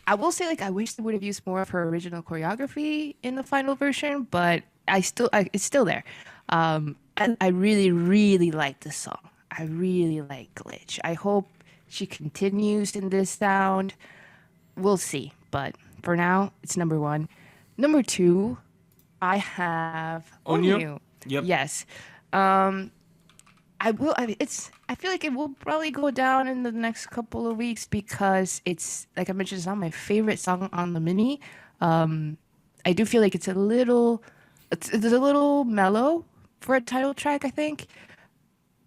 Speaker 3: I will say, like, I wish they would have used more of her original choreography in the final version, but it's still there. And I really, really like this song. I really like Glitch. I hope she continues in this sound. We'll see, but for now, it's number one. Number two, I have
Speaker 1: ONEW?
Speaker 3: ONEW.
Speaker 1: Yep.
Speaker 3: Yes. I feel like it will probably go down in the next couple of weeks because it's, like I mentioned, it's not my favorite song on the mini. I do feel like it's a little mellow for a title track, I think.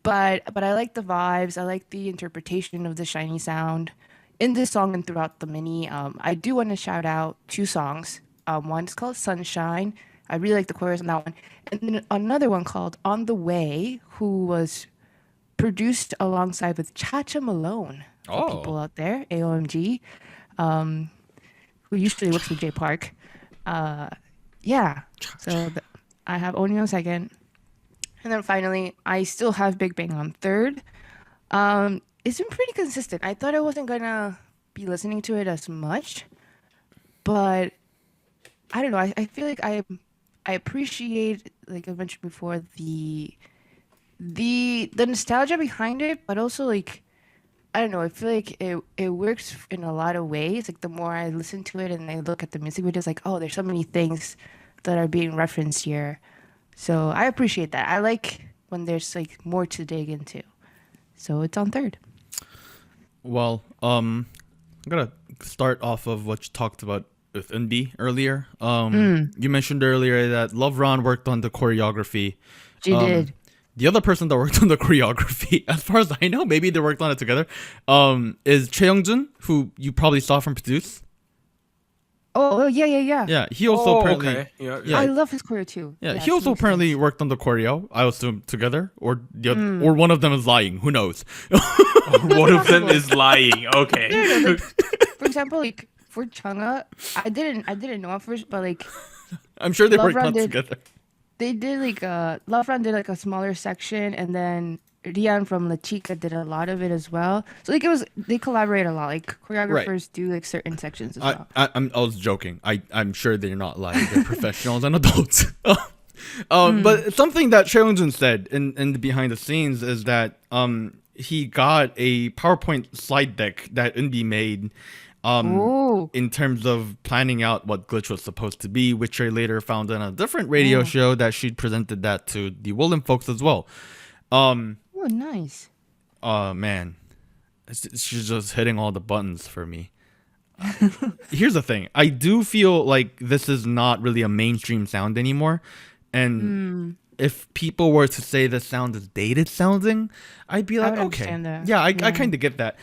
Speaker 3: But I like the vibes. I like the interpretation of the shiny sound in this song and throughout the mini. I do want to shout out two songs. One's called Sunshine. I really like the chorus on that one. And then another one called On the Way, who was produced alongside with Cha-Cha Malone for people out there, AOMG, who usually works with Jay Park. Yeah. So I have ONEW second. And then finally, I still have Big Bang on third. It's been pretty consistent. I thought I wasn't going to be listening to it as much, but I don't know. I feel like I appreciate, like I mentioned before, the nostalgia behind it, but also like I don't know. I feel like it works in a lot of ways. Like the more I listen to it and I look at the music videos, like oh, there's so many things that are being referenced here. So I appreciate that. I like when there's like more to dig into. So it's on third.
Speaker 2: Well, I'm gonna start off of what you talked about with NB earlier. You mentioned earlier that Love Ron worked on the choreography.
Speaker 3: She did.
Speaker 2: The other person that worked on the choreography, as far as I know, maybe they worked on it together, is Choi Young-jun, who you probably saw from Produce.
Speaker 3: Oh yeah.
Speaker 2: Yeah, he also apparently.
Speaker 1: Okay.
Speaker 2: Yeah.
Speaker 3: I love his choreo too.
Speaker 2: Yeah,
Speaker 3: Yes,
Speaker 2: he also
Speaker 3: makes
Speaker 2: apparently
Speaker 3: sense.
Speaker 2: worked on the choreo. I assume together, or the other, or one of them is lying. Who knows?
Speaker 1: One of them is lying. Okay.
Speaker 3: No, like, for example, like for Chang'a, I didn't know at first, but like
Speaker 2: I'm sure they
Speaker 3: Love
Speaker 2: worked
Speaker 3: Ron
Speaker 2: on
Speaker 3: did-
Speaker 2: together.
Speaker 3: they did like Love Run did like a smaller section, and then Rian from La Chica did a lot of it as well. So like they collaborate a lot. Like choreographers do like certain sections as well.
Speaker 2: I was joking. I'm sure they're not lying. They're professionals and adults. But something that Choi Young-jun said in the behind the scenes is that he got a PowerPoint slide deck that Inbi made
Speaker 3: Ooh.
Speaker 2: in terms of planning out what Glitch was supposed to be, which I later found on a different radio show that she presented that to the Willem folks as well.
Speaker 3: Oh, nice.
Speaker 2: Man, she's just hitting all the buttons for me. Here's the thing. I do feel like this is not really a mainstream sound anymore. And if people were to say the sound is dated sounding, I'd be like,
Speaker 3: would
Speaker 2: okay.
Speaker 3: understand that.
Speaker 2: Yeah, I
Speaker 3: Yeah.
Speaker 2: kind of get that.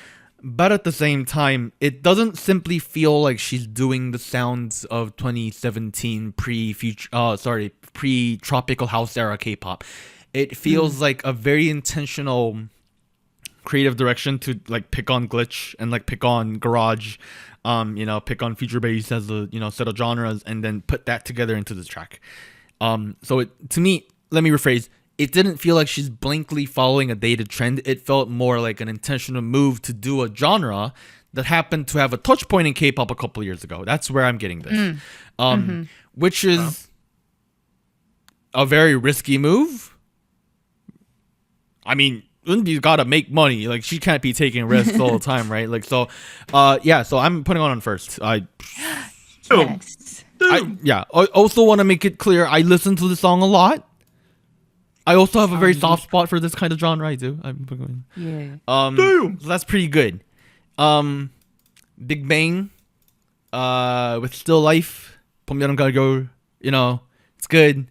Speaker 2: But at the same time, it doesn't simply feel like she's doing the sounds of 2017 pre-tropical house era K-pop. It feels like a very intentional creative direction to like pick on Glitch and like pick on garage, pick on future bass as a set of genres and then put that together into the track. So it, to me, let me rephrase. It didn't feel like she's blankly following a dated trend. It felt more like an intentional move to do a genre that happened to have a touch point in K-pop a couple years ago. That's where I'm getting this. Which is a very risky move. I mean, Eunbi's got to make money. Like, she can't be taking risks all the time, right? Like, so, so I'm putting on first.
Speaker 3: Yes.
Speaker 2: I also want to make it clear, I listen to the song a lot. I also have a very soft spot for this kind of genre. I do.
Speaker 3: Yeah.
Speaker 2: So that's pretty good. Big Bang, with Still Life, 봄, 여름, 가을, 겨울, it's good.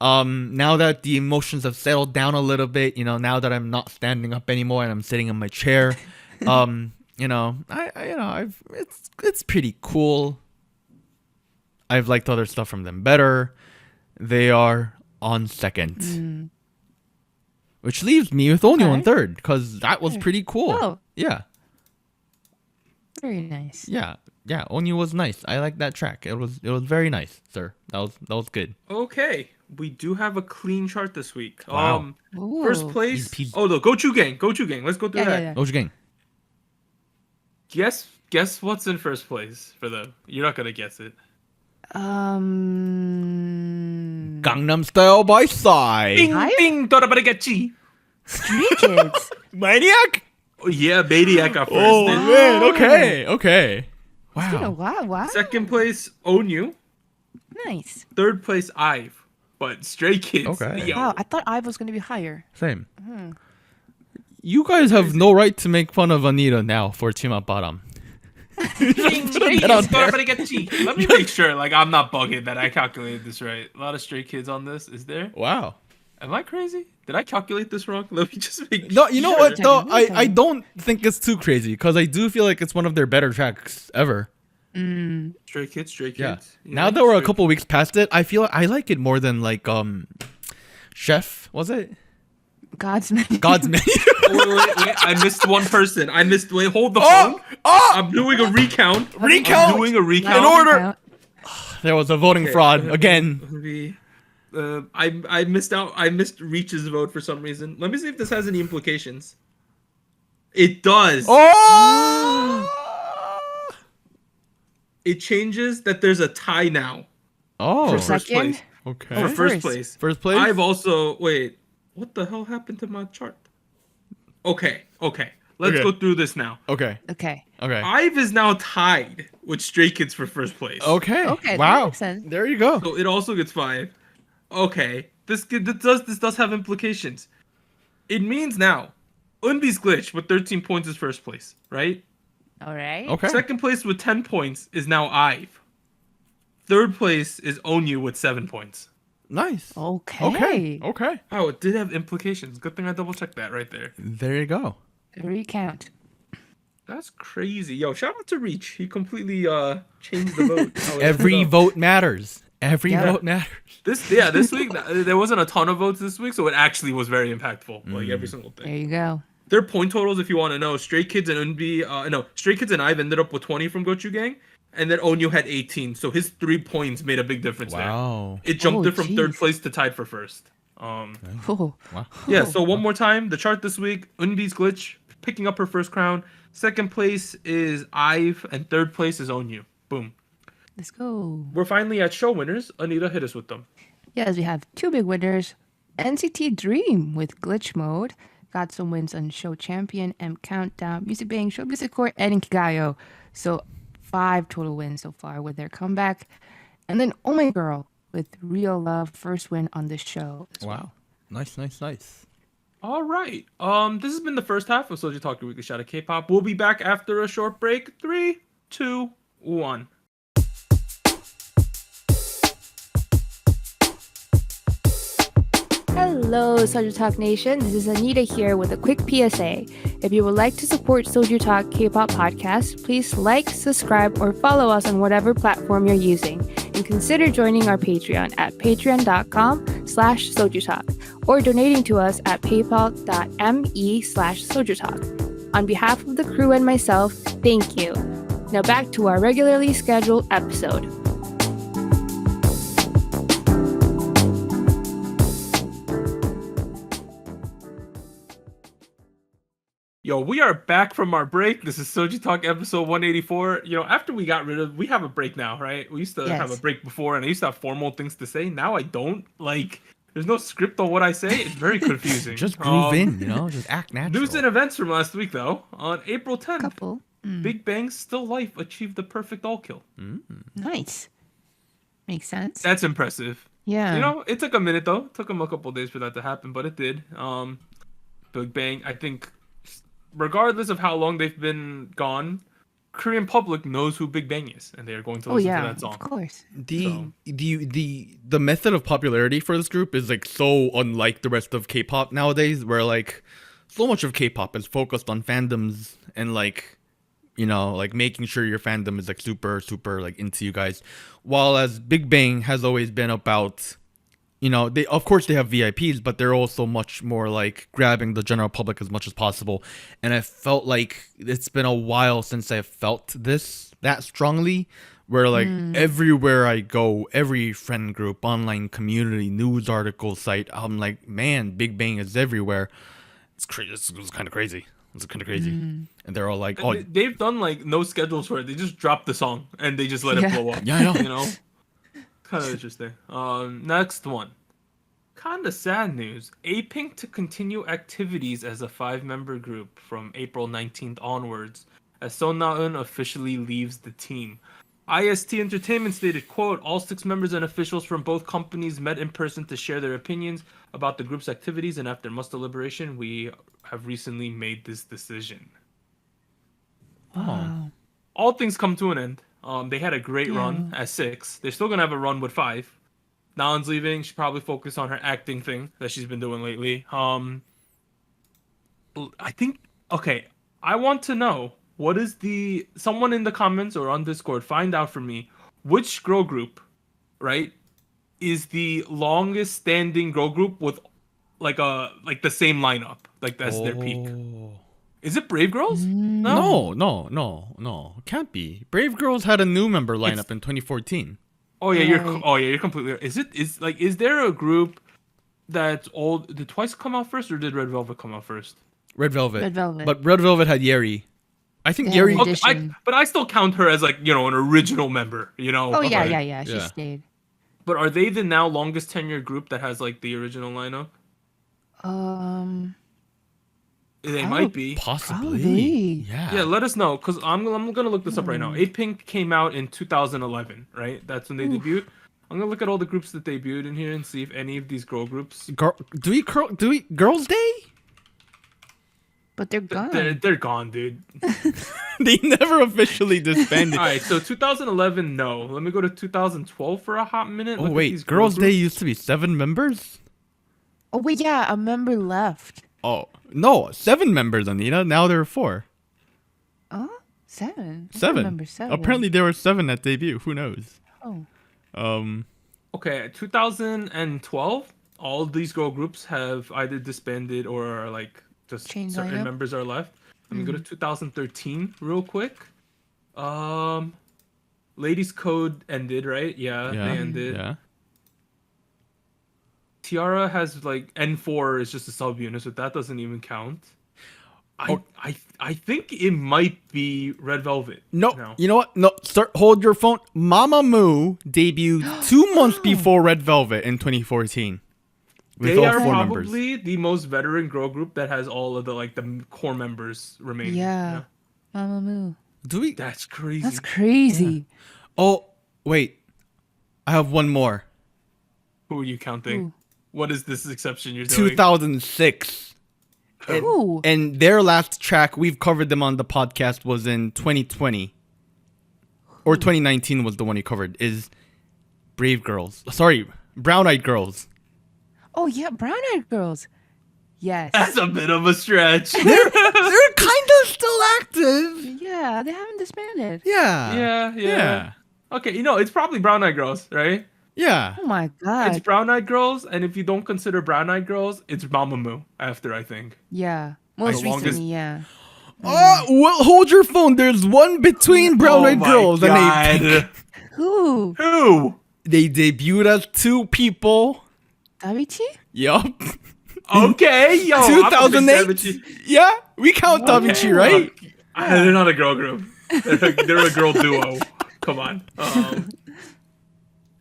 Speaker 2: Now that the emotions have settled down a little bit, now that I'm not standing up anymore and I'm sitting in my chair, it's pretty cool. I've liked other stuff from them better. They are on second. Which leaves me with ONEW on third, because that was pretty cool.
Speaker 3: Oh.
Speaker 2: Yeah.
Speaker 3: Very nice.
Speaker 2: Yeah. ONEW was nice. I like that track. It was very nice, sir. That was good.
Speaker 1: Okay, we do have a clean chart this week.
Speaker 2: Wow.
Speaker 1: First place.
Speaker 2: Easy peasy.
Speaker 1: Oh, no, Go Chu Gang. Let's go through that.
Speaker 3: Yeah.
Speaker 2: Oju Gang.
Speaker 1: Yes, Guess what's in first place for them? You're not gonna guess it.
Speaker 2: Gangnam Style by Psy.
Speaker 1: Bing
Speaker 3: Hive?
Speaker 1: bing dorabaragechi.
Speaker 3: Stray Kids.
Speaker 2: Maniac.
Speaker 1: Oh, yeah, Maniac got first.
Speaker 2: Oh
Speaker 1: Then
Speaker 2: man. Okay.
Speaker 3: It's been a
Speaker 2: Wow.
Speaker 3: while. Wow.
Speaker 1: second place, ONEW.
Speaker 3: Nice.
Speaker 1: Third place, IVE. But Stray Kids.
Speaker 2: Okay.
Speaker 1: Yo,
Speaker 3: Wow, I thought IVE was gonna be higher.
Speaker 2: Same. You guys have no right to make fun of Anita now for Team Up Bottom.
Speaker 1: Bing bing
Speaker 2: that out there.
Speaker 1: dorabaragechi. Let me make sure, like, I'm not bugging that I calculated this right. A lot of Stray Kids on this. Is there?
Speaker 2: Wow.
Speaker 1: Am I crazy? Did I calculate this wrong? Let me just make
Speaker 2: No, you know
Speaker 1: sure.
Speaker 2: what though?
Speaker 3: Let me tell
Speaker 2: I
Speaker 3: you.
Speaker 2: don't think it's too crazy because I do feel like it's one of their better tracks ever.
Speaker 1: Stray Kids.
Speaker 2: Yeah.
Speaker 1: You
Speaker 2: Now
Speaker 1: know,
Speaker 2: that we're a
Speaker 1: Stray-
Speaker 2: couple weeks past it, I feel I like it more than like Chef, was it?
Speaker 3: God's menu.
Speaker 2: God's Menu.
Speaker 1: Wait. I missed one person. Wait, hold the
Speaker 2: Oh!
Speaker 1: phone.
Speaker 2: Oh!
Speaker 1: I'm doing a recount.
Speaker 2: Recount!
Speaker 1: I'm doing a
Speaker 2: In
Speaker 1: recount.
Speaker 2: order. There was a voting
Speaker 1: Okay,
Speaker 2: fraud again.
Speaker 1: I missed out. I missed Reach's vote for some reason. Let me see if this has any implications. It does.
Speaker 2: Oh!
Speaker 1: It changes that there's a tie now
Speaker 2: Oh.
Speaker 1: for first
Speaker 3: Second?
Speaker 1: place.
Speaker 2: Okay.
Speaker 1: For
Speaker 3: First.
Speaker 1: first place.
Speaker 2: First place?
Speaker 1: I've also wait. What the hell happened to my chart? Okay. Let's
Speaker 2: Okay.
Speaker 1: go through this now.
Speaker 2: Okay.
Speaker 3: Okay.
Speaker 2: Okay.
Speaker 1: IVE is now tied with Stray Kids for first place.
Speaker 2: Okay.
Speaker 3: Okay, that
Speaker 2: Wow.
Speaker 3: makes sense.
Speaker 2: There you go.
Speaker 1: So it also gets 5. Okay. This does have implications. It means now Unbi's Glitch with 13 points is first place, right?
Speaker 3: All right.
Speaker 2: Okay.
Speaker 1: Second place with 10 points is now IVE. Third place is ONEW with 7 points.
Speaker 2: Nice.
Speaker 3: Okay.
Speaker 2: Okay.
Speaker 1: Oh, it did have implications. Good thing I double checked that right there.
Speaker 2: There you go.
Speaker 3: Recount.
Speaker 1: That's crazy. Yo, shout out to Reach. He completely changed the vote. how it
Speaker 2: Every
Speaker 1: ended up.
Speaker 2: vote matters. Every
Speaker 3: Yeah.
Speaker 2: vote matters.
Speaker 1: This week there wasn't a ton of votes this week, so it actually was very impactful. Like every single thing.
Speaker 3: There you go.
Speaker 1: Their point totals, if you want to know, Stray Kids and Stray Kids and IVE ended up with 20 from Gochu Gang, and then ONEW had 18. So his 3 points made a big difference
Speaker 2: Wow.
Speaker 1: there. It jumped
Speaker 3: Oh,
Speaker 1: it from third
Speaker 3: jeez.
Speaker 1: place to tied for first.
Speaker 3: Oh.
Speaker 2: Wow.
Speaker 1: Yeah. So one more time, the chart this week: Unbi's Glitch picking up her first crown. Second place is IVE, and third place is ONEW. Boom.
Speaker 3: Let's go.
Speaker 1: We're finally at show winners. Anita, hit us with them.
Speaker 3: Yes, we have 2 big winners. NCT Dream with Glitch Mode. Got some wins on Show Champion, M Countdown, Music Bang, Show Music Court, and Inkigayo. So 5 total wins so far with their comeback. And then Oh My Girl with Real Love, first win on the show.
Speaker 2: Wow. Nice.
Speaker 1: All right. This has been the first half of SojuTalk, your weekly shot of K-pop. We'll be back after a short break. 3, 2, 1.
Speaker 3: Hello, SojuTalk Nation. This is Anita here with a quick PSA. If you would like to support SojuTalk Kpop Podcast, please like, subscribe, or follow us on whatever platform you're using. And consider joining our Patreon at patreon.com/SojuTalk or donating to us at paypal.me/SojuTalk. On behalf of the crew and myself, thank you. Now back to our regularly scheduled episode.
Speaker 1: Yo, we are back from our break. This is SojuTalk episode 184. You know, after we have a break now, right? We used to have a
Speaker 3: Yes.
Speaker 1: break before, and I used to have formal things to say. Now I don't. Like, there's no script on what I say. It's very confusing.
Speaker 2: Just groove in, just act natural.
Speaker 1: News and events from last week, though. On April 10th,
Speaker 3: Couple.
Speaker 1: Big Bang's Still Life achieved the perfect all kill.
Speaker 3: Nice. Makes sense.
Speaker 1: That's impressive.
Speaker 3: Yeah.
Speaker 1: You know, it took a minute though. It took them a couple days for that to happen, but it did. Big Bang, I think, regardless of how long they've been gone, Korean public knows who Big Bang is, and they are going to listen to that song.
Speaker 3: Of course.
Speaker 2: The method of popularity for this group is like so unlike the rest of K-pop nowadays, where like so much of K-pop is focused on fandoms and like, like making sure your fandom is like super like into you guys, while as Big Bang has always been about, they of course they have VIPs, but they're also much more like grabbing the general public as much as possible. And I felt like it's been a while since I felt this that strongly, where like everywhere I go, every friend group, online community, news article site, I'm like, man, Big Bang is everywhere. It's crazy. It was kind of crazy. It's kind of crazy.
Speaker 3: Mm.
Speaker 2: And they're all like, "Oh,
Speaker 1: They've done like no schedules for it. They just drop the song and they just let it
Speaker 3: Yeah.
Speaker 1: blow up.
Speaker 2: yeah, I know."
Speaker 1: You know, kind of interesting. Next one. Kind of sad news. A-Pink to continue activities as a 5-member group from April 19th onwards, as Son Na-eun officially leaves the team. IST Entertainment stated, quote, all 6 members and officials from both companies met in person to share their opinions about the group's activities, and after much deliberation, we have recently made this decision.
Speaker 3: Wow.
Speaker 1: All things come to an end. They had a great run
Speaker 3: Yeah.
Speaker 1: as 6. They're still going to have a run with 5. Naon's leaving. She probably focus on her acting thing that she's been doing lately. I think, okay, I want to know, what is someone in the comments or on Discord, find out for me, which girl group, right, is the longest standing girl group with like the same lineup, like that's their peak. Is it Brave Girls?
Speaker 2: No. Can't be. Brave Girls had a new member lineup in 2014.
Speaker 1: Oh yeah,
Speaker 3: Right.
Speaker 1: you're completely right. Is there a group that's old? Did Twice come out first or did Red Velvet come out first?
Speaker 2: Red Velvet.
Speaker 3: Red Velvet.
Speaker 2: But Red Velvet had Yeri. I think
Speaker 3: They
Speaker 2: Yeri.
Speaker 3: had
Speaker 1: Okay,
Speaker 3: Edition.
Speaker 1: but I still count her as like, an original member,
Speaker 3: Oh yeah,
Speaker 1: Okay.
Speaker 3: yeah. She
Speaker 2: Yeah.
Speaker 3: stayed.
Speaker 1: But are they the now longest tenured group that has like the original lineup? They might be.
Speaker 2: Possibly.
Speaker 3: Probably.
Speaker 2: Yeah.
Speaker 1: Yeah, let us know, because I'm gonna look this up right now. A-Pink came out in 2011, right? That's when they debuted. I'm gonna look at all the groups that debuted in here and see if any of these girl groups
Speaker 2: Do we Girls Day?
Speaker 3: But they're gone.
Speaker 1: they're gone, dude.
Speaker 2: They never officially disbanded.
Speaker 1: All right, so 2011, no. Let me go to 2012 for a hot minute.
Speaker 2: Oh
Speaker 1: Look at
Speaker 2: wait,
Speaker 1: these girl
Speaker 2: Girls Day
Speaker 1: groups.
Speaker 2: used to be 7 members.
Speaker 3: Oh wait, yeah, a member left.
Speaker 2: Oh no, 7 members, Anita. Now there are 4.
Speaker 3: Oh, 7. I
Speaker 2: 7.
Speaker 3: remember 7.
Speaker 2: Apparently there were 7 at debut. Who knows?
Speaker 3: Oh.
Speaker 1: Okay, 2012. All of these girl groups have either disbanded or are like just
Speaker 3: Changed
Speaker 1: certain
Speaker 3: lineup?
Speaker 1: members are left. Let me go to 2013 real quick. Ladies Code ended, right? Yeah,
Speaker 2: Yeah.
Speaker 1: they ended.
Speaker 2: Yeah.
Speaker 1: Tiara has like N4 is just a subunit, so that doesn't even count. I think it might be Red Velvet.
Speaker 2: No, you know what? No, hold your phone. Mamamoo debuted 2 months before Red Velvet in 2014. With
Speaker 1: They
Speaker 2: all
Speaker 1: are
Speaker 2: 4 members.
Speaker 1: probably the most veteran girl group that has all of the core members remaining.
Speaker 3: Yeah. Mamamoo.
Speaker 2: Do we?
Speaker 1: That's crazy.
Speaker 3: That's crazy.
Speaker 2: Oh, wait. I have one more.
Speaker 1: Who are you counting?
Speaker 3: Who?
Speaker 1: What is this exception you're doing?
Speaker 2: 2006.
Speaker 3: Who?
Speaker 2: And their last track, we've covered them on the podcast, was in 2020. Or 2019 was the one you covered, is Brave Girls. Sorry, Brown Eyed Girls.
Speaker 3: Oh yeah, Brown Eyed Girls. Yes.
Speaker 1: That's a bit of a stretch.
Speaker 2: They're kind of still active.
Speaker 3: Yeah, they haven't disbanded.
Speaker 2: Yeah.
Speaker 1: Yeah. Okay, it's probably Brown Eyed Girls, right?
Speaker 2: Yeah.
Speaker 3: Oh my
Speaker 1: It's
Speaker 3: god.
Speaker 1: Brown Eyed Girls, and if you don't consider Brown Eyed Girls, it's Mamamoo after, I think.
Speaker 3: Yeah. Most
Speaker 1: The longest-
Speaker 3: recently, yeah.
Speaker 2: Well, hold your phone. There's one between Brown Eyed Girls and A-Pink.
Speaker 3: Who?
Speaker 1: Who?
Speaker 2: They debuted as 2 people.
Speaker 3: Davichi?
Speaker 2: Yup.
Speaker 1: Okay, yo. I'm a big
Speaker 2: 2008.
Speaker 1: Davichi.
Speaker 2: Yeah, we count Davichi, right?
Speaker 1: They're not a girl group. They're a girl duo. Come on.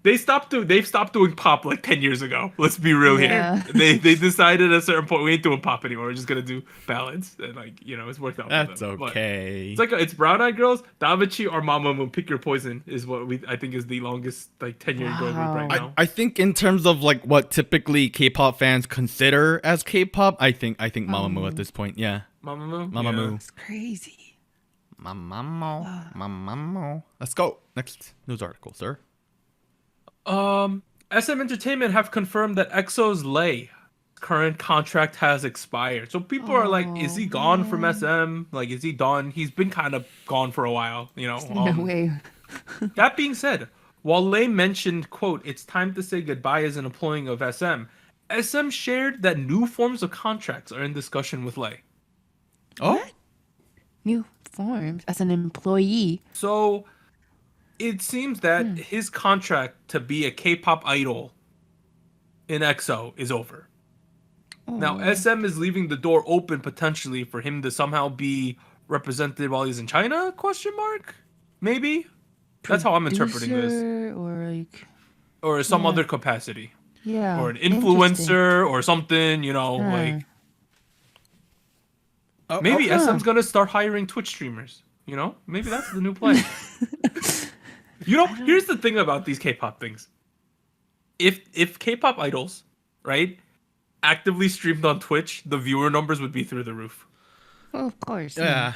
Speaker 1: They've stopped doing pop like 10 years ago. Let's be real
Speaker 3: Yeah.
Speaker 1: here. They decided at a certain point we ain't doing pop anymore. We're just gonna do ballads, and it's worked out.
Speaker 2: That's
Speaker 1: for them. But
Speaker 2: okay.
Speaker 1: it's Brown Eyed Girls, Davichi, or Mamamoo. Pick your poison is what I think is the longest 10-year girl group right
Speaker 3: Wow.
Speaker 1: now.
Speaker 2: I think in terms of like what typically K-pop fans consider as K-pop, I think Mamamoo at this point. Yeah.
Speaker 1: Mamamoo.
Speaker 2: Mamamoo.
Speaker 3: It's crazy.
Speaker 2: Mamamoo. Let's go. Next news article, sir.
Speaker 1: SM Entertainment have confirmed that EXO's Lay current contract has expired. So people are like, is he gone from SM? Like, is he done? He's been kind of gone for a while,
Speaker 3: No way.
Speaker 1: That being said, while Lay mentioned, quote, it's time to say goodbye as an employee of SM shared that new forms of contracts are in discussion with Lay.
Speaker 2: Oh,
Speaker 3: New forms as an employee.
Speaker 1: So it seems that his contract to be a K-pop idol in EXO is over. Now,
Speaker 3: Oh.
Speaker 1: SM is leaving the door open potentially for him to somehow be represented while he's in China? Question mark? Maybe. That's how I'm interpreting this.
Speaker 3: Producer or like
Speaker 1: Or some
Speaker 3: Yeah.
Speaker 1: other capacity.
Speaker 3: yeah.
Speaker 1: Or an
Speaker 3: Interesting.
Speaker 1: influencer or something, you know,
Speaker 3: Huh.
Speaker 1: like
Speaker 2: Oh,
Speaker 1: maybe
Speaker 3: Huh.
Speaker 1: SM's gonna start hiring Twitch streamers. You know? Maybe that's the new play. You know, here's the thing about these K-pop things. If K-pop idols, right, actively streamed on Twitch, the viewer numbers would be through the roof.
Speaker 3: Well, of course.
Speaker 2: yeah.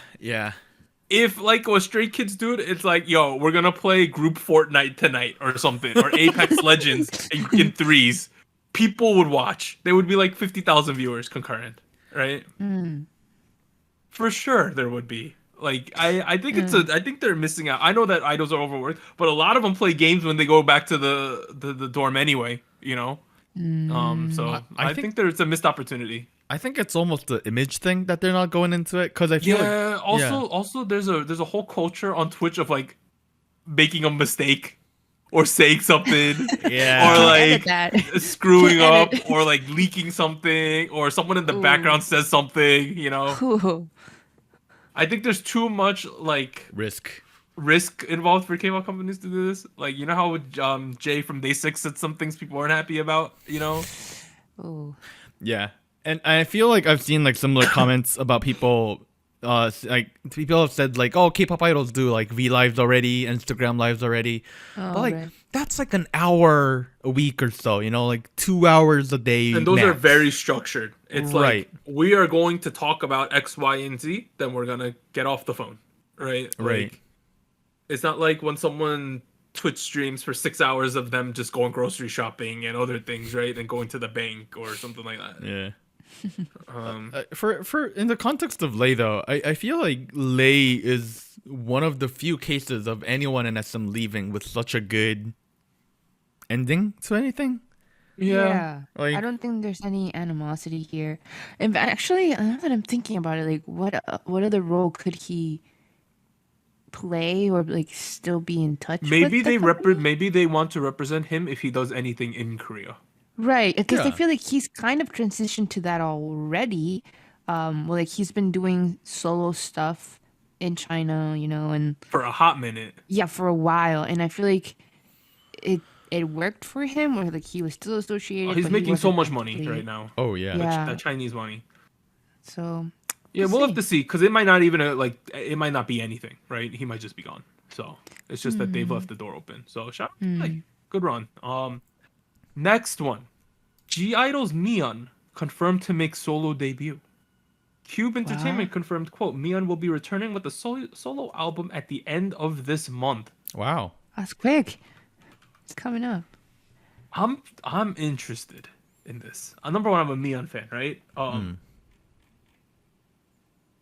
Speaker 1: If like what Stray Kids do, it's like, yo, we're gonna play group Fortnite tonight or something, or Apex Legends in threes. People would watch. There would be like 50,000 viewers concurrent, right? For sure, there would be. Like I think I think they're missing out. I know that idols are overworked, but a lot of them play games when they go back to the dorm anyway. You know, so I think there's a missed opportunity.
Speaker 2: I think it's almost the image thing that they're not going into it because I feel
Speaker 1: Yeah.
Speaker 2: like
Speaker 1: Also, there's a whole culture on Twitch of like making a mistake or saying something,
Speaker 2: Yeah.
Speaker 1: or
Speaker 3: Can't
Speaker 1: like
Speaker 3: edit that.
Speaker 1: screwing
Speaker 3: Can't
Speaker 1: up,
Speaker 3: edit.
Speaker 1: or like leaking something, or someone in the
Speaker 3: Ooh.
Speaker 1: background says something. You know,
Speaker 3: Ooh.
Speaker 1: I think there's too much like risk involved for K-pop companies to do this. Like, you know how Jay from Day 6 said some things people weren't happy about, you know?
Speaker 3: Ooh.
Speaker 2: Yeah, and I feel like I've seen like similar comments about people. Like people have said like, oh, K-pop idols do like V lives already, Instagram lives already,
Speaker 3: Oh,
Speaker 2: but like
Speaker 3: right.
Speaker 2: that's like an hour a week or so, you know, like 2 hours a day.
Speaker 1: And those are
Speaker 2: max.
Speaker 1: very structured. It's
Speaker 2: Right.
Speaker 1: like, we are going to talk about X, Y, and Z, then we're going to get off the phone, right?
Speaker 2: Right.
Speaker 1: Like, it's not like when someone Twitch streams for 6 hours of them just going grocery shopping and other things, right? And going to the bank or something like that.
Speaker 2: Yeah.
Speaker 1: Um,
Speaker 2: For in the context of Lay though, I feel like Lay is one of the few cases of anyone in SM leaving with such a good ending to anything.
Speaker 1: yeah.
Speaker 2: Like-
Speaker 3: I don't think there's any animosity here. And actually, now that I'm thinking about it, like what other role could he play or like still be in touch
Speaker 1: Maybe
Speaker 3: with the
Speaker 1: they
Speaker 3: company?
Speaker 1: maybe they want to represent him if he does anything in Korea.
Speaker 3: Right, because I
Speaker 2: Yeah.
Speaker 3: feel like he's kind of transitioned to that already. Well, like he's been doing solo stuff in China, you know, and
Speaker 1: For a hot minute.
Speaker 3: yeah, for a while, and I feel like it worked for him, or like he was still associated.
Speaker 1: He's
Speaker 3: but he
Speaker 1: making so
Speaker 3: wasn't
Speaker 1: much money
Speaker 3: actively-
Speaker 1: right now.
Speaker 2: Oh yeah.
Speaker 3: Yeah.
Speaker 1: That Chinese money.
Speaker 3: So
Speaker 1: Yeah,
Speaker 3: We'll
Speaker 1: we'll have
Speaker 3: see.
Speaker 1: to see because it might not even it might not be anything, right? He might just be gone. So it's just that they've left the door open. So shout out, like, good run. Next one, G Idol's Mion confirmed to make solo debut. Cube Entertainment confirmed, quote, Mion will be returning with a solo album at the end of this month.
Speaker 2: Wow.
Speaker 3: that's quick. It's coming up.
Speaker 1: I'm interested in this. Number one, I'm a Mion fan, right?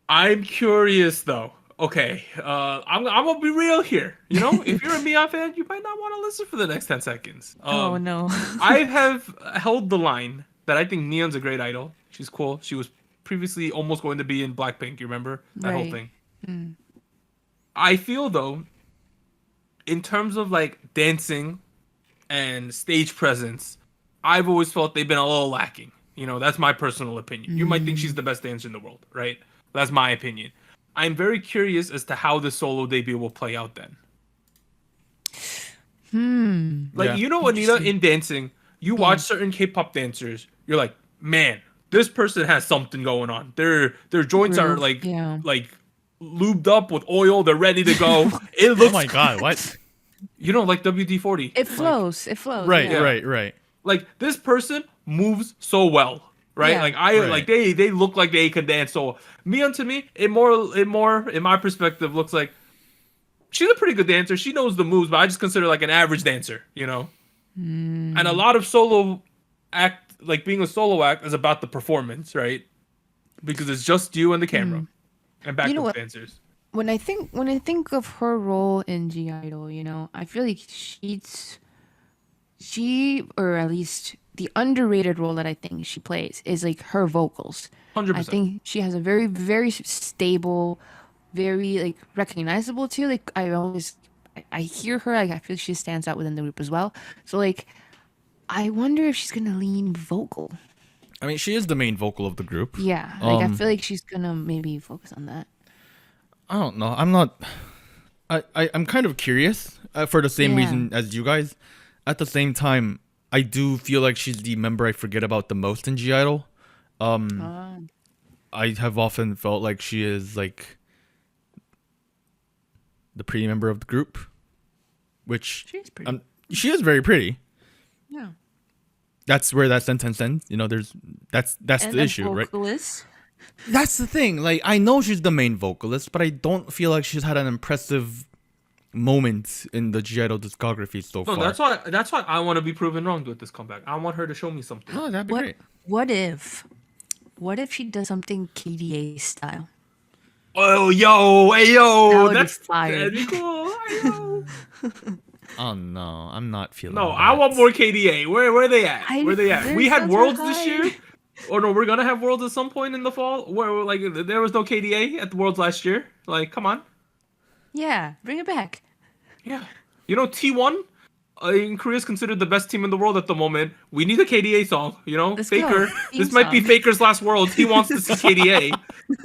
Speaker 1: I'm curious though. Okay, I'm gonna be real here. You know, if you're a Mion fan, you might not want to listen for the next 10 seconds.
Speaker 3: Oh no.
Speaker 1: I have held the line that I think Neon's a great idol. She's cool. She was previously almost going to be in Blackpink. You remember that whole
Speaker 3: Right.
Speaker 1: thing? I feel though, in terms of like dancing and stage presence, I've always felt they've been a little lacking. You know, that's my personal opinion. You might think she's the best dancer in the world, right? That's my opinion. I'm very curious as to how the solo debut will play out then. Like,
Speaker 2: Yeah.
Speaker 1: you know, Anita, in dancing, you watch certain K-pop dancers, you're like, man, this person has something going on. Their joints are
Speaker 3: Groove,
Speaker 1: like
Speaker 3: yeah.
Speaker 1: like lubed up with oil. They're ready to go. It
Speaker 2: Oh
Speaker 1: looks,
Speaker 2: my god, what?
Speaker 1: you know, like WD-40.
Speaker 3: It flows. It flows.
Speaker 2: Right,
Speaker 3: yeah.
Speaker 2: right.
Speaker 1: Like, this person moves so well, right?
Speaker 3: Yeah.
Speaker 1: Like
Speaker 2: Right.
Speaker 1: like they look like they can dance so well. Mion, to me, it more in my perspective looks like she's a pretty good dancer. She knows the moves, but I just consider her like an average dancer, you know. And a lot of solo act, like being a solo act, is about the performance, right? Because it's just you and the camera and backup
Speaker 3: You know what?
Speaker 1: dancers.
Speaker 3: When I think of her role in G Idol, you know, I feel like or at least the underrated role that I think she plays is like her vocals.
Speaker 1: 100%.
Speaker 3: I think she has a very, very stable, very like recognizable too. Like I hear her, like I feel she stands out within the group as well. So like, I wonder if she's gonna lean vocal.
Speaker 2: I mean, she is the main vocal of the group.
Speaker 3: Yeah, like I feel like she's gonna maybe focus on that.
Speaker 2: I don't know. I'm not. I'm kind of curious for the same reason as you guys. At the same time, I do feel like she's the member I forget about the most in G Idol. I have often felt like she is like the pretty member of the group, which
Speaker 3: She's pretty.
Speaker 2: she is very pretty.
Speaker 3: Yeah.
Speaker 2: That's where that sentence ends. You know, that's the issue, right? That's the thing. Like, I know she's the main vocalist, but I don't feel like she's had an impressive moment in the G Idol discography so far.
Speaker 1: That's why I want to be proven wrong with this comeback. I want her to show me something.
Speaker 2: Oh, that'd be great.
Speaker 3: What if she does something KDA style?
Speaker 1: Oh, yo, hey, yo,
Speaker 3: That'd
Speaker 1: that'd be cool. Hey, yo.
Speaker 2: Oh no, I'm not feeling.
Speaker 1: No,
Speaker 2: that.
Speaker 1: I want more KDA. Where are they at? Where are they at? We had
Speaker 3: sounds
Speaker 1: Worlds
Speaker 3: high.
Speaker 1: this year. Or no, we're gonna have Worlds at some point in the fall. Where like there was no KDA at the Worlds last year. Like, come on.
Speaker 3: Yeah, bring it back.
Speaker 1: Yeah. You know, T1 in Korea is considered the best team in the world at the moment. We need a KDA song. You know,
Speaker 3: Let's
Speaker 1: Faker.
Speaker 3: go.
Speaker 1: This
Speaker 3: Theme
Speaker 1: might be
Speaker 3: song.
Speaker 1: Faker's last Worlds. He wants to see KDA.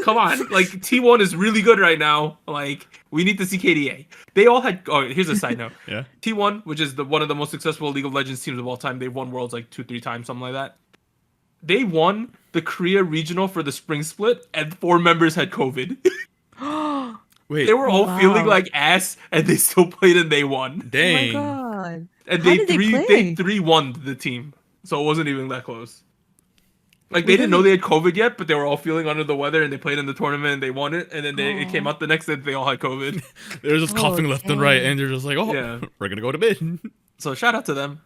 Speaker 1: Come on, like T1 is really good right now. Like, we need to see KDA. They all had. Oh, here's a side note.
Speaker 2: Yeah.
Speaker 1: T1, which is one of the most successful League of Legends teams of all time, they've won Worlds like 2-3 times, something like that. They won the Korea regional for the spring split, and 4 members had COVID.
Speaker 2: Wait.
Speaker 1: They were all
Speaker 3: Wow.
Speaker 1: feeling like ass, and they still played and they won.
Speaker 2: Dang.
Speaker 3: Oh my god.
Speaker 1: And
Speaker 3: How
Speaker 1: they
Speaker 3: did they
Speaker 1: they
Speaker 3: play?
Speaker 1: 3-1 the team, so it wasn't even that close. Like they didn't know they had COVID yet, but they were all feeling under the weather, and they played in the tournament and they won it. And then it came out the next day that they all had COVID.
Speaker 2: They're just coughing left and right,
Speaker 3: dang.
Speaker 2: and they're just like, "Oh,
Speaker 1: Yeah.
Speaker 2: we're gonna go to bed."
Speaker 1: So shout out to them.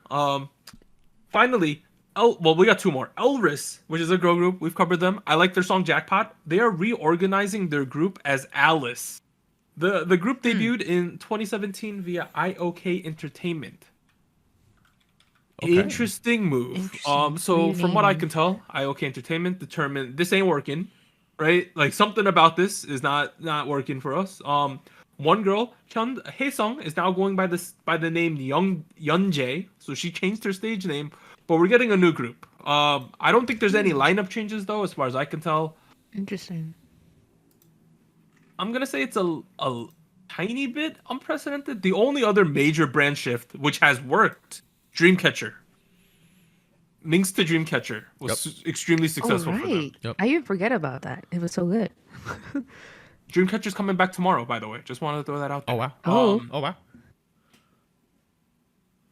Speaker 1: Finally, we got 2 more. Elris, which is a girl group, we've covered them. I like their song Jackpot. They are reorganizing their group as Alice. The group debuted in 2017 via IOK Entertainment.
Speaker 2: Okay.
Speaker 1: Interesting move.
Speaker 3: Interesting.
Speaker 1: So from what I
Speaker 3: Renaming.
Speaker 1: can tell, IOK Entertainment determined this ain't working, right? Like something about this is not working for us. One girl, Hyun Haesung, is now going by the name Yeonjae. So she changed her stage name, but we're getting a new group. I don't think there's any lineup changes though, as far as I can tell.
Speaker 3: Interesting.
Speaker 1: I'm gonna say it's a tiny bit unprecedented. The only other major brand shift, which has worked, Dreamcatcher. Minx to Dreamcatcher was extremely successful for them.
Speaker 2: Yep.
Speaker 3: I even forget about that. It was so good.
Speaker 1: Dreamcatcher's coming back tomorrow, by the way. Just wanted to throw that out there.
Speaker 2: Oh wow.
Speaker 3: Oh.
Speaker 2: Oh wow.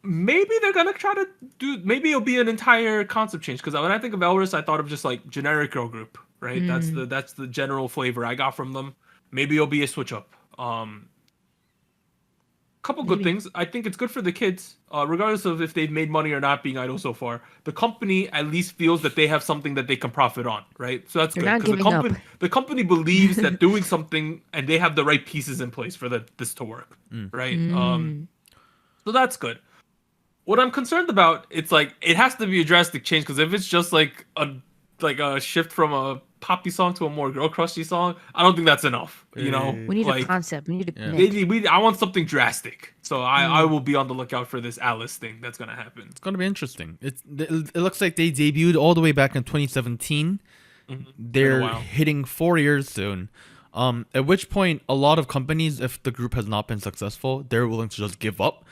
Speaker 1: Maybe they're gonna try to do. Maybe it'll be an entire concept change. Because when I think of Elris, I thought of just like generic girl group, right? That's the general flavor I got from them. Maybe it'll be a switch up. Couple good things. I think it's good for the kids, regardless of if they've made money or not being idol so far. The company at least feels that they have something that they can profit on, right? So that's
Speaker 3: They're
Speaker 1: good
Speaker 3: not
Speaker 1: because
Speaker 3: giving up.
Speaker 1: the company believes that doing something and they have the right pieces in place for this to work, right? So that's good. What I'm concerned about, it's like it has to be a drastic change because if it's just like a shift from a poppy song to a more girl crushy song, I don't think that's enough. You know,
Speaker 3: We need
Speaker 1: like,
Speaker 3: a concept. We need a
Speaker 1: I want something drastic. So I will be on the lookout for this Alice thing that's gonna happen.
Speaker 2: It's gonna be interesting. It looks like they debuted all the way back in 2017. They're
Speaker 1: while.
Speaker 2: hitting 4 years soon. At which point, a lot of companies, if the group has not been successful, they're willing to just give up.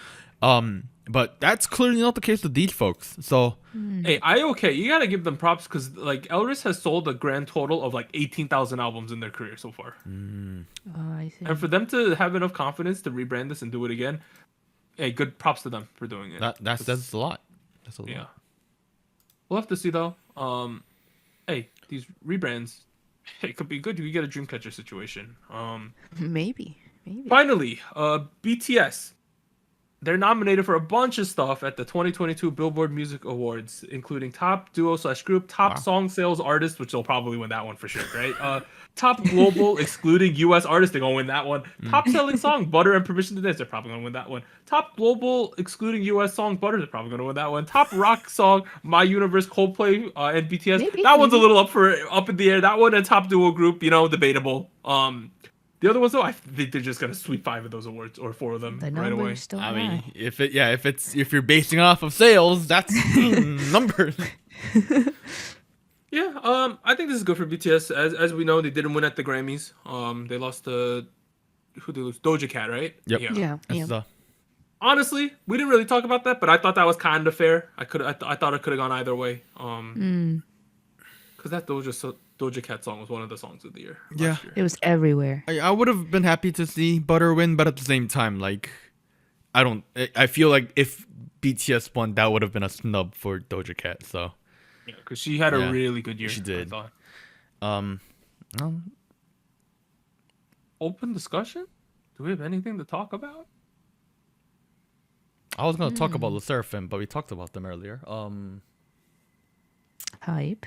Speaker 2: But that's clearly not the case with these folks. So
Speaker 1: Hey, IOK, you gotta give them props because like Elris has sold a grand total of like 18,000 albums in their career so far.
Speaker 3: I see.
Speaker 1: And for them to have enough confidence to rebrand this and do it again, hey, good props to them for doing it.
Speaker 2: that's a lot. That's a lot.
Speaker 1: Yeah. We'll have to see though. Hey, these rebrands, it could be good. You get a Dreamcatcher situation.
Speaker 3: Maybe.
Speaker 1: Finally, BTS. They're nominated for a bunch of stuff at the 2022 Billboard Music Awards, including Top Duo/Group, Top Song Sales Artist, which they'll probably win that one for sure, right? Top Global excluding US Artist, they're gonna win that one. Top Selling Song, Butter and Permission to Dance, they're probably gonna win that one. Top Global excluding US Song, Butter, they're probably gonna win that one. Top Rock Song, My Universe, Coldplay, and BTS.
Speaker 3: Maybe,
Speaker 1: that one's a
Speaker 3: maybe.
Speaker 1: little up in the air. That one and Top Duo Group, debatable. The other ones though, I think they're just gonna sweep 5 of those awards or 4 of them
Speaker 3: The
Speaker 1: right away.
Speaker 3: number's still
Speaker 2: I
Speaker 3: high.
Speaker 2: mean, if you're basing off of sales, that's numbers.
Speaker 1: Yeah, I think this is good for BTS. As we know, they didn't win at the Grammys. They lost to who they lose? Doja Cat, right?
Speaker 2: Yep.
Speaker 3: Yeah.
Speaker 2: That's,
Speaker 1: Honestly, we didn't really talk about that, but I thought that was kind of fair. I thought it could have gone either way. Because that Doja Cat song was one of the songs of the year. Last year.
Speaker 3: It was everywhere.
Speaker 2: I would have been happy to see Butter win, but at the same time, like, I feel like if BTS won, that would have been a snub for Doja Cat. So
Speaker 1: Yeah, because she had a really good year.
Speaker 2: She did.
Speaker 1: I thought.
Speaker 2: Um,
Speaker 1: Open discussion? Do we have anything to talk about?
Speaker 2: I was gonna talk about the Seraphim, but we talked about them earlier.
Speaker 3: Hype.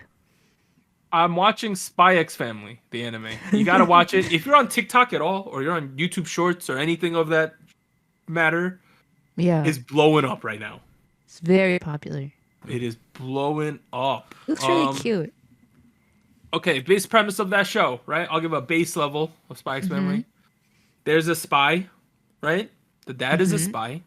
Speaker 1: I'm watching Spy X Family, the anime. You gotta watch it. If you're on TikTok at all, or you're on YouTube Shorts or anything of that matter,
Speaker 3: Yeah.
Speaker 1: it's blowing up right now.
Speaker 3: It's very popular.
Speaker 1: It is blowing up.
Speaker 3: Looks really cute.
Speaker 1: Okay, base premise of that show, right? I'll give a base level of Spy X Family. There's a spy, right? The dad is a spy.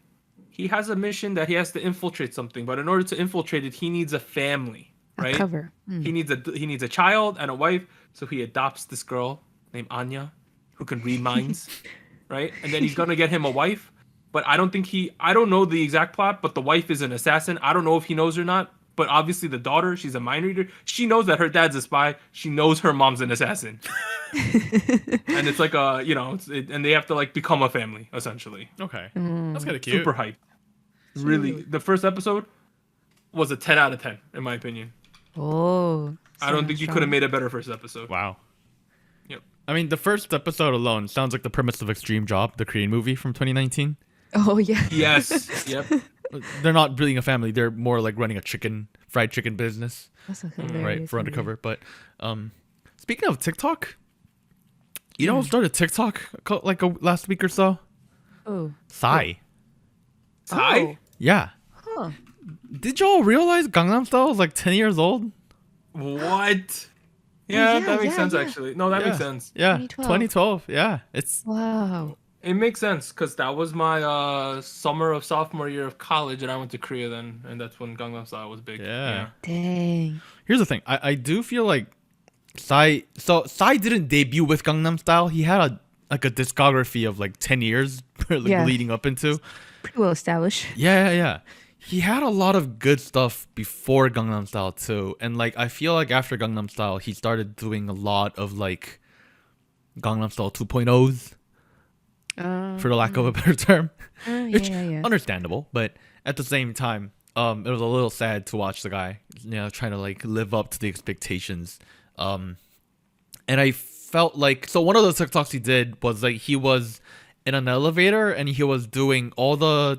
Speaker 1: He has a mission that he has to infiltrate something, but in order to infiltrate it, he needs a family, right?
Speaker 3: A cover.
Speaker 1: He needs a child and a wife, so he adopts this girl named Anya, who can read minds, right? And then he's gonna get him a wife, but I don't know the exact plot, but the wife is an assassin. I don't know if he knows or not, but obviously the daughter, she's a mind reader. She knows that her dad's a spy. She knows her mom's an assassin. And it's like and they have to like become a family essentially.
Speaker 2: okay, that's kind of cute.
Speaker 1: Super hype. Really, the first episode was a 10 out of 10 in my opinion.
Speaker 3: Oh.
Speaker 1: I don't think you could have made a better first episode.
Speaker 2: Wow.
Speaker 1: Yep.
Speaker 2: I mean, the first episode alone sounds like the premise of Extreme Job, the Korean movie from 2019.
Speaker 3: Oh yeah.
Speaker 1: Yes. Yep.
Speaker 2: They're not building a family; they're more like running a fried chicken business,
Speaker 3: That's
Speaker 2: right? For undercover. But speaking of TikTok, you know who started TikTok like last week or so?
Speaker 3: Oh.
Speaker 2: Psy.
Speaker 1: Psy?
Speaker 2: Yeah.
Speaker 3: Huh.
Speaker 2: Did y'all realize Gangnam Style was like 10 years old?
Speaker 1: What? Yeah,
Speaker 3: yeah,
Speaker 1: that makes sense
Speaker 3: yeah.
Speaker 1: actually. No, that makes sense.
Speaker 2: Yeah,
Speaker 3: 2012.
Speaker 2: 2012. Yeah, it's
Speaker 3: Wow.
Speaker 1: It makes sense because that was my summer of sophomore year of college, and I went to Korea then, and that's when Gangnam Style was big.
Speaker 2: Yeah.
Speaker 3: Dang.
Speaker 2: Here's the thing. I do feel like Psy didn't debut with Gangnam Style. He had a discography of like 10 years leading up into.
Speaker 3: Pretty well established.
Speaker 2: Yeah. He had a lot of good stuff before Gangnam Style too. And like I feel like after Gangnam Style, he started doing a lot of like Gangnam Style 2.0s. For the lack of a better term. Which understandable, but at the same time, it was a little sad to watch the guy, trying to like live up to the expectations. And I felt like one of the TikToks he did was like he was in an elevator and he was doing a lot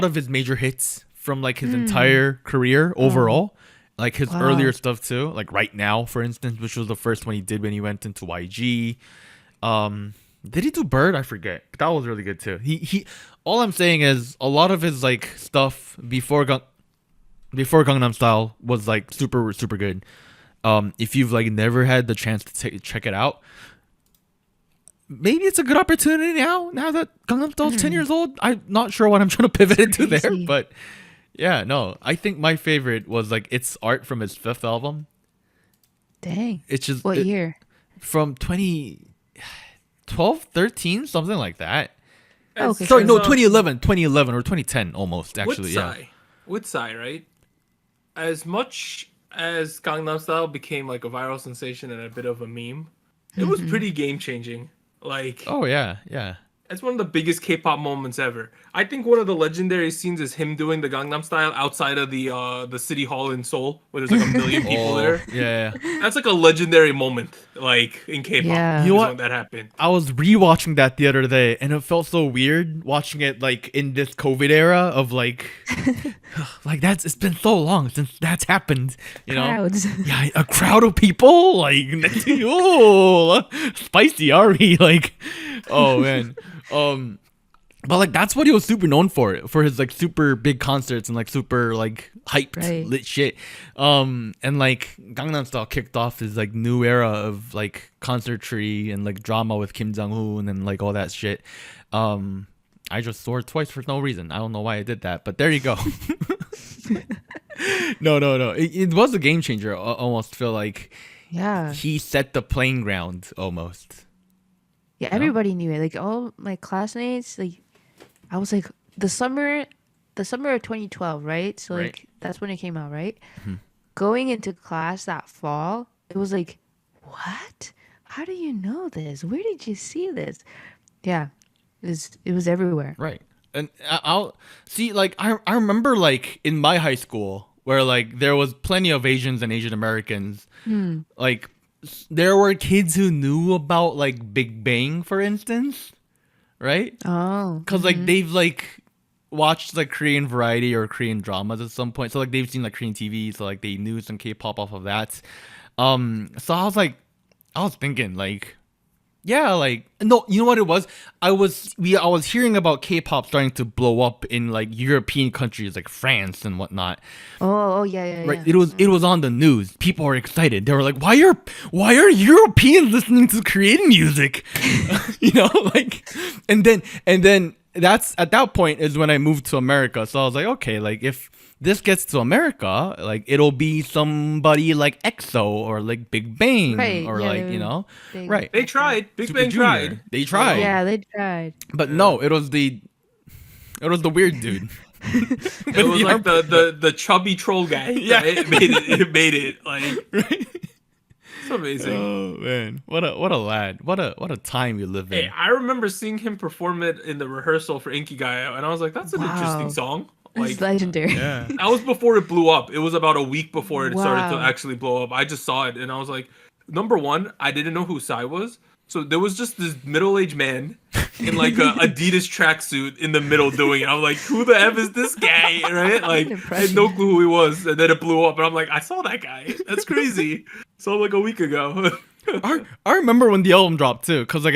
Speaker 2: of his major hits from like his entire career overall. Like his earlier stuff too, like Right Now, for instance, which was the first one he did when he went into YG. Did he do Bird? I forget. That was really good too. He all I'm saying is a lot of his like stuff before Gangnam Style was like super super good. If you've like never had the chance to check it out, maybe it's a good opportunity now that Gangnam Style's 10 years old. I'm not sure what I'm trying to pivot into there, but yeah, no. I think my favorite was like It's Art from his 5th album.
Speaker 3: Dang.
Speaker 2: It's just
Speaker 3: what year?
Speaker 2: From 2012, 13, something like that.
Speaker 3: Okay.
Speaker 2: Sorry, no, 2011 or 2010 almost, actually.
Speaker 1: With Psy, right? As much as Gangnam Style became like a viral sensation and a bit of a meme, it was pretty game changing. Like,
Speaker 2: oh yeah.
Speaker 1: it's one of the biggest K-pop moments ever. I think one of the legendary scenes is him doing the Gangnam Style outside of the city hall in Seoul, where there's like a million people there.
Speaker 2: Yeah.
Speaker 1: That's like a legendary moment, like in K-pop.
Speaker 3: Yeah.
Speaker 2: You know what?
Speaker 1: When that happened.
Speaker 2: I was rewatching that the other day, and it felt so weird watching it like in this COVID era of like, like it's been so long since that's happened. You know,
Speaker 3: Crowds.
Speaker 2: Yeah, a crowd of people like, oh, spicy Ari, like, oh man. But like that's what he was super known for his like super big concerts and like super like hyped lit shit. And like Gangnam Style kicked off his like new era of like concertry and like drama with Kim Jong-un and like all that shit. I just swore twice for no reason. I don't know why I did that, but there you go. No. It was a game changer. I almost feel like
Speaker 3: Yeah.
Speaker 2: he set the playing ground almost.
Speaker 3: Yeah, everybody knew it. Like all my classmates, like I was like the summer of 2012, right? So
Speaker 2: Right.
Speaker 3: like that's when it came out, right? Going into class that fall, it was like, what? How do you know this? Where did you see this? Yeah, it was everywhere.
Speaker 2: Right. And I'll see, like, I remember, like, in my high school where, like, there was plenty of Asians and Asian Americans. Like, there were kids who knew about, like, Big Bang, for instance. Right?
Speaker 3: Oh,
Speaker 2: Because, like, they've, like, watched, like, Korean variety or Korean dramas at some point. So, like, they've seen, like, Korean TV. So, like, they knew some K-pop off of that. So I was thinking, like, yeah, like, no, you know what it was? I was hearing about K-pop starting to blow up in, like, European countries like France and whatnot.
Speaker 3: oh, yeah.
Speaker 2: Right? It was on the news. People were excited. They were like, why are Europeans listening to Korean music? Like, and then that's at that point is when I moved to America. So I was like, okay, like, if this gets to America, like, it'll be somebody like EXO or like Big Bang,
Speaker 3: Right,
Speaker 2: or
Speaker 3: yeah,
Speaker 2: like,
Speaker 3: they
Speaker 2: you know,
Speaker 3: they-
Speaker 2: right?
Speaker 1: They tried. Big
Speaker 2: Super
Speaker 1: Bang
Speaker 2: Junior.
Speaker 1: tried.
Speaker 2: They tried.
Speaker 3: Yeah, they tried.
Speaker 2: But no, it was the weird dude.
Speaker 1: It was like the chubby troll guy.
Speaker 2: Yeah.
Speaker 1: Right? It made it like
Speaker 2: Right?
Speaker 1: it's amazing.
Speaker 2: Oh man, what a lad! What a time you live in.
Speaker 1: Hey, I remember seeing him perform it in the rehearsal for Inkigayo, and I was like, "That's an
Speaker 3: Wow.
Speaker 1: interesting song."
Speaker 3: It's
Speaker 1: Like
Speaker 3: legendary.
Speaker 2: Yeah.
Speaker 1: that was before it blew up. It was about a week before it started to
Speaker 3: Wow.
Speaker 1: actually blow up. I just saw it, and I was like, number one, I didn't know who Psy was. So there was just this middle-aged man in like a Adidas tracksuit in the middle doing it. I'm like, who the F is this guy? Right? Like, I had no clue who he was. And then it blew up. And I'm like, I saw that guy. That's crazy. Saw him like a week ago.
Speaker 2: I remember when the album dropped too, cause like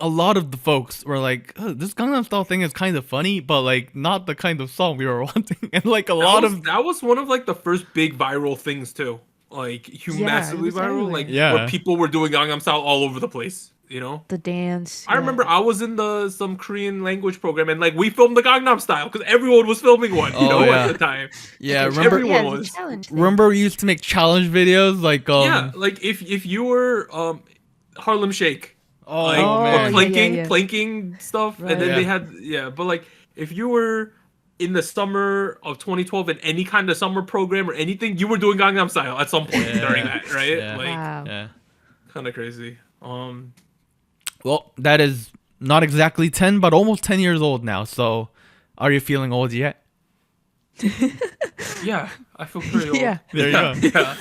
Speaker 2: a lot of the folks were like, oh, this Gangnam Style thing is kind of funny, but like not the kind of song we were wanting, and like
Speaker 1: that was one of like the first big viral things too. Like
Speaker 3: Yeah,
Speaker 1: massively
Speaker 3: it was
Speaker 1: viral.
Speaker 3: everywhere.
Speaker 1: Like
Speaker 2: Yeah.
Speaker 1: where people were doing Gangnam Style all over the place. You know?
Speaker 3: The dance.
Speaker 1: I remember I was in some Korean language program and like we filmed the Gangnam Style because everyone was filming one, you know,
Speaker 2: yeah.
Speaker 1: at the time.
Speaker 2: yeah.
Speaker 1: Like,
Speaker 2: Remember
Speaker 1: everyone
Speaker 3: it's a
Speaker 1: was.
Speaker 3: challenge thing.
Speaker 2: remember we used to make challenge videos like
Speaker 1: Yeah, like if you were Harlem Shake,
Speaker 2: oh
Speaker 1: like
Speaker 2: man,
Speaker 3: yeah.
Speaker 1: planking stuff,
Speaker 3: Right.
Speaker 1: and then
Speaker 2: Yeah.
Speaker 1: they had but like if you were in the summer of 2012 in any kind of summer program or anything, you were doing Gangnam Style at some point
Speaker 2: Yeah.
Speaker 1: during that, right?
Speaker 2: Yeah.
Speaker 1: Like
Speaker 3: Wow.
Speaker 2: yeah.
Speaker 1: kind of crazy.
Speaker 2: Well, that is not exactly 10, but almost 10 years old now. So, are you feeling old yet?
Speaker 1: Yeah, I feel pretty old.
Speaker 3: Yeah.
Speaker 2: There you go.
Speaker 1: Yeah.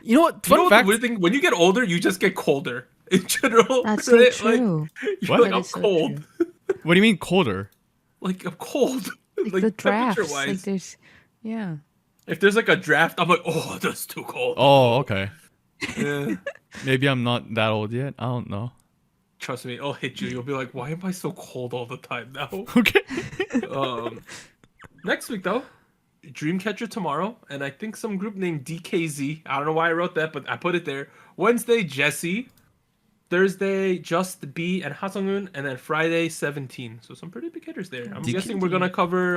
Speaker 2: You know what?
Speaker 1: You know
Speaker 2: Fun
Speaker 1: what
Speaker 2: fact.
Speaker 1: the weird thing? When you get older, you just get colder in general.
Speaker 3: That's so
Speaker 1: right?
Speaker 3: true.
Speaker 1: Like, you're
Speaker 2: What?
Speaker 1: like,
Speaker 3: That
Speaker 1: I'm
Speaker 3: is so
Speaker 1: cold.
Speaker 3: true.
Speaker 2: What do you mean colder?
Speaker 1: Like, I'm cold.
Speaker 3: Like the drafts.
Speaker 1: temperature-wise.
Speaker 3: Like there's, yeah.
Speaker 1: If there's like a draft, I'm like, oh, that's too cold.
Speaker 2: Oh, okay.
Speaker 1: Yeah.
Speaker 2: Maybe I'm not that old yet. I don't know.
Speaker 1: Trust me, it'll hit you. You'll be like, why am I so cold all the time now?
Speaker 2: Okay.
Speaker 1: Next week, though, Dreamcatcher tomorrow, and I think some group named DKZ. I don't know why I wrote that, but I put it there. Wednesday, Jesse. Thursday, Just B and Hasungun, and then Friday, 17. So some pretty big hitters there. I'm guessing we're gonna cover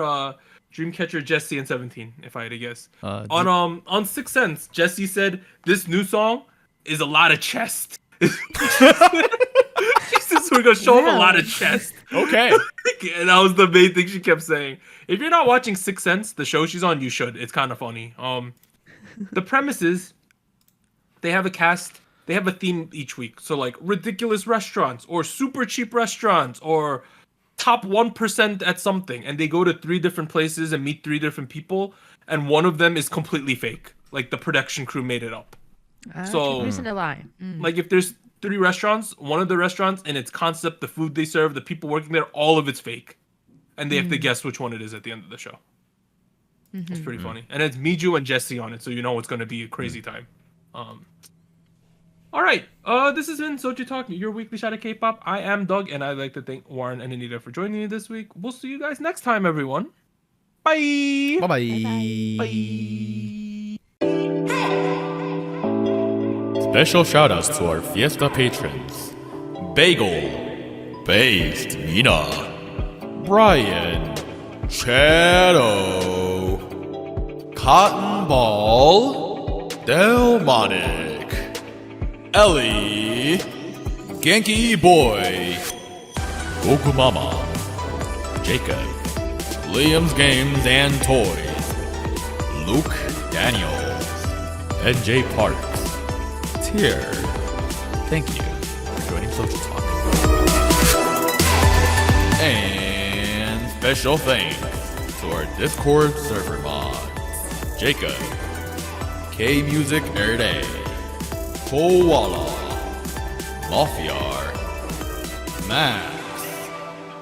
Speaker 1: Dreamcatcher, Jesse, and 17, if I had to guess. On Sixth Sense, Jesse said this new song is a lot of chest. She says we're gonna show him a lot of chest.
Speaker 2: Okay.
Speaker 1: And that was the main thing she kept saying. If you're not watching Sixth Sense, the show she's on, you should. It's kind of funny. The premise is they have a cast, they have a theme each week. So like ridiculous restaurants or super cheap restaurants or top 1% at something. And they go to 3 different places and meet 3 different people. And one of them is completely fake. Like the production crew made it up. So-
Speaker 3: Who's in the line?
Speaker 1: Like if there's 3 restaurants, one of the restaurants and its concept, the food they serve, the people working there, all of it's fake. And they have to guess which one it is at the end of the show. It's pretty funny. And it's Miju and Jesse on it, so you know it's going to be a crazy time. All right. This has been SojuTalk, your weekly shot of K-pop. I am Doug, and I'd like to thank Warren and Anita for joining me this week. We'll see you guys next time, everyone. Bye.
Speaker 2: Bye-bye.
Speaker 1: Bye.
Speaker 2: Special shoutouts to our Fiesta patrons: Bagel, Based Mina, Brian, Shadow, Cotton Ball, Delmonic, Ellie, Genki Boy, Goku Mama, Jacob, Liam's Games and Toys, Luke Daniels, and Jay Parks. Tier, thank you for joining SojuTalk. And special thanks to our Discord server mods, Jacob, K-Music Nerd, Koala, Mafiar, Max,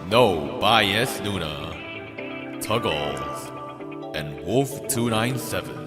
Speaker 2: No Bias Nuna, Tuggles, and Wolf297.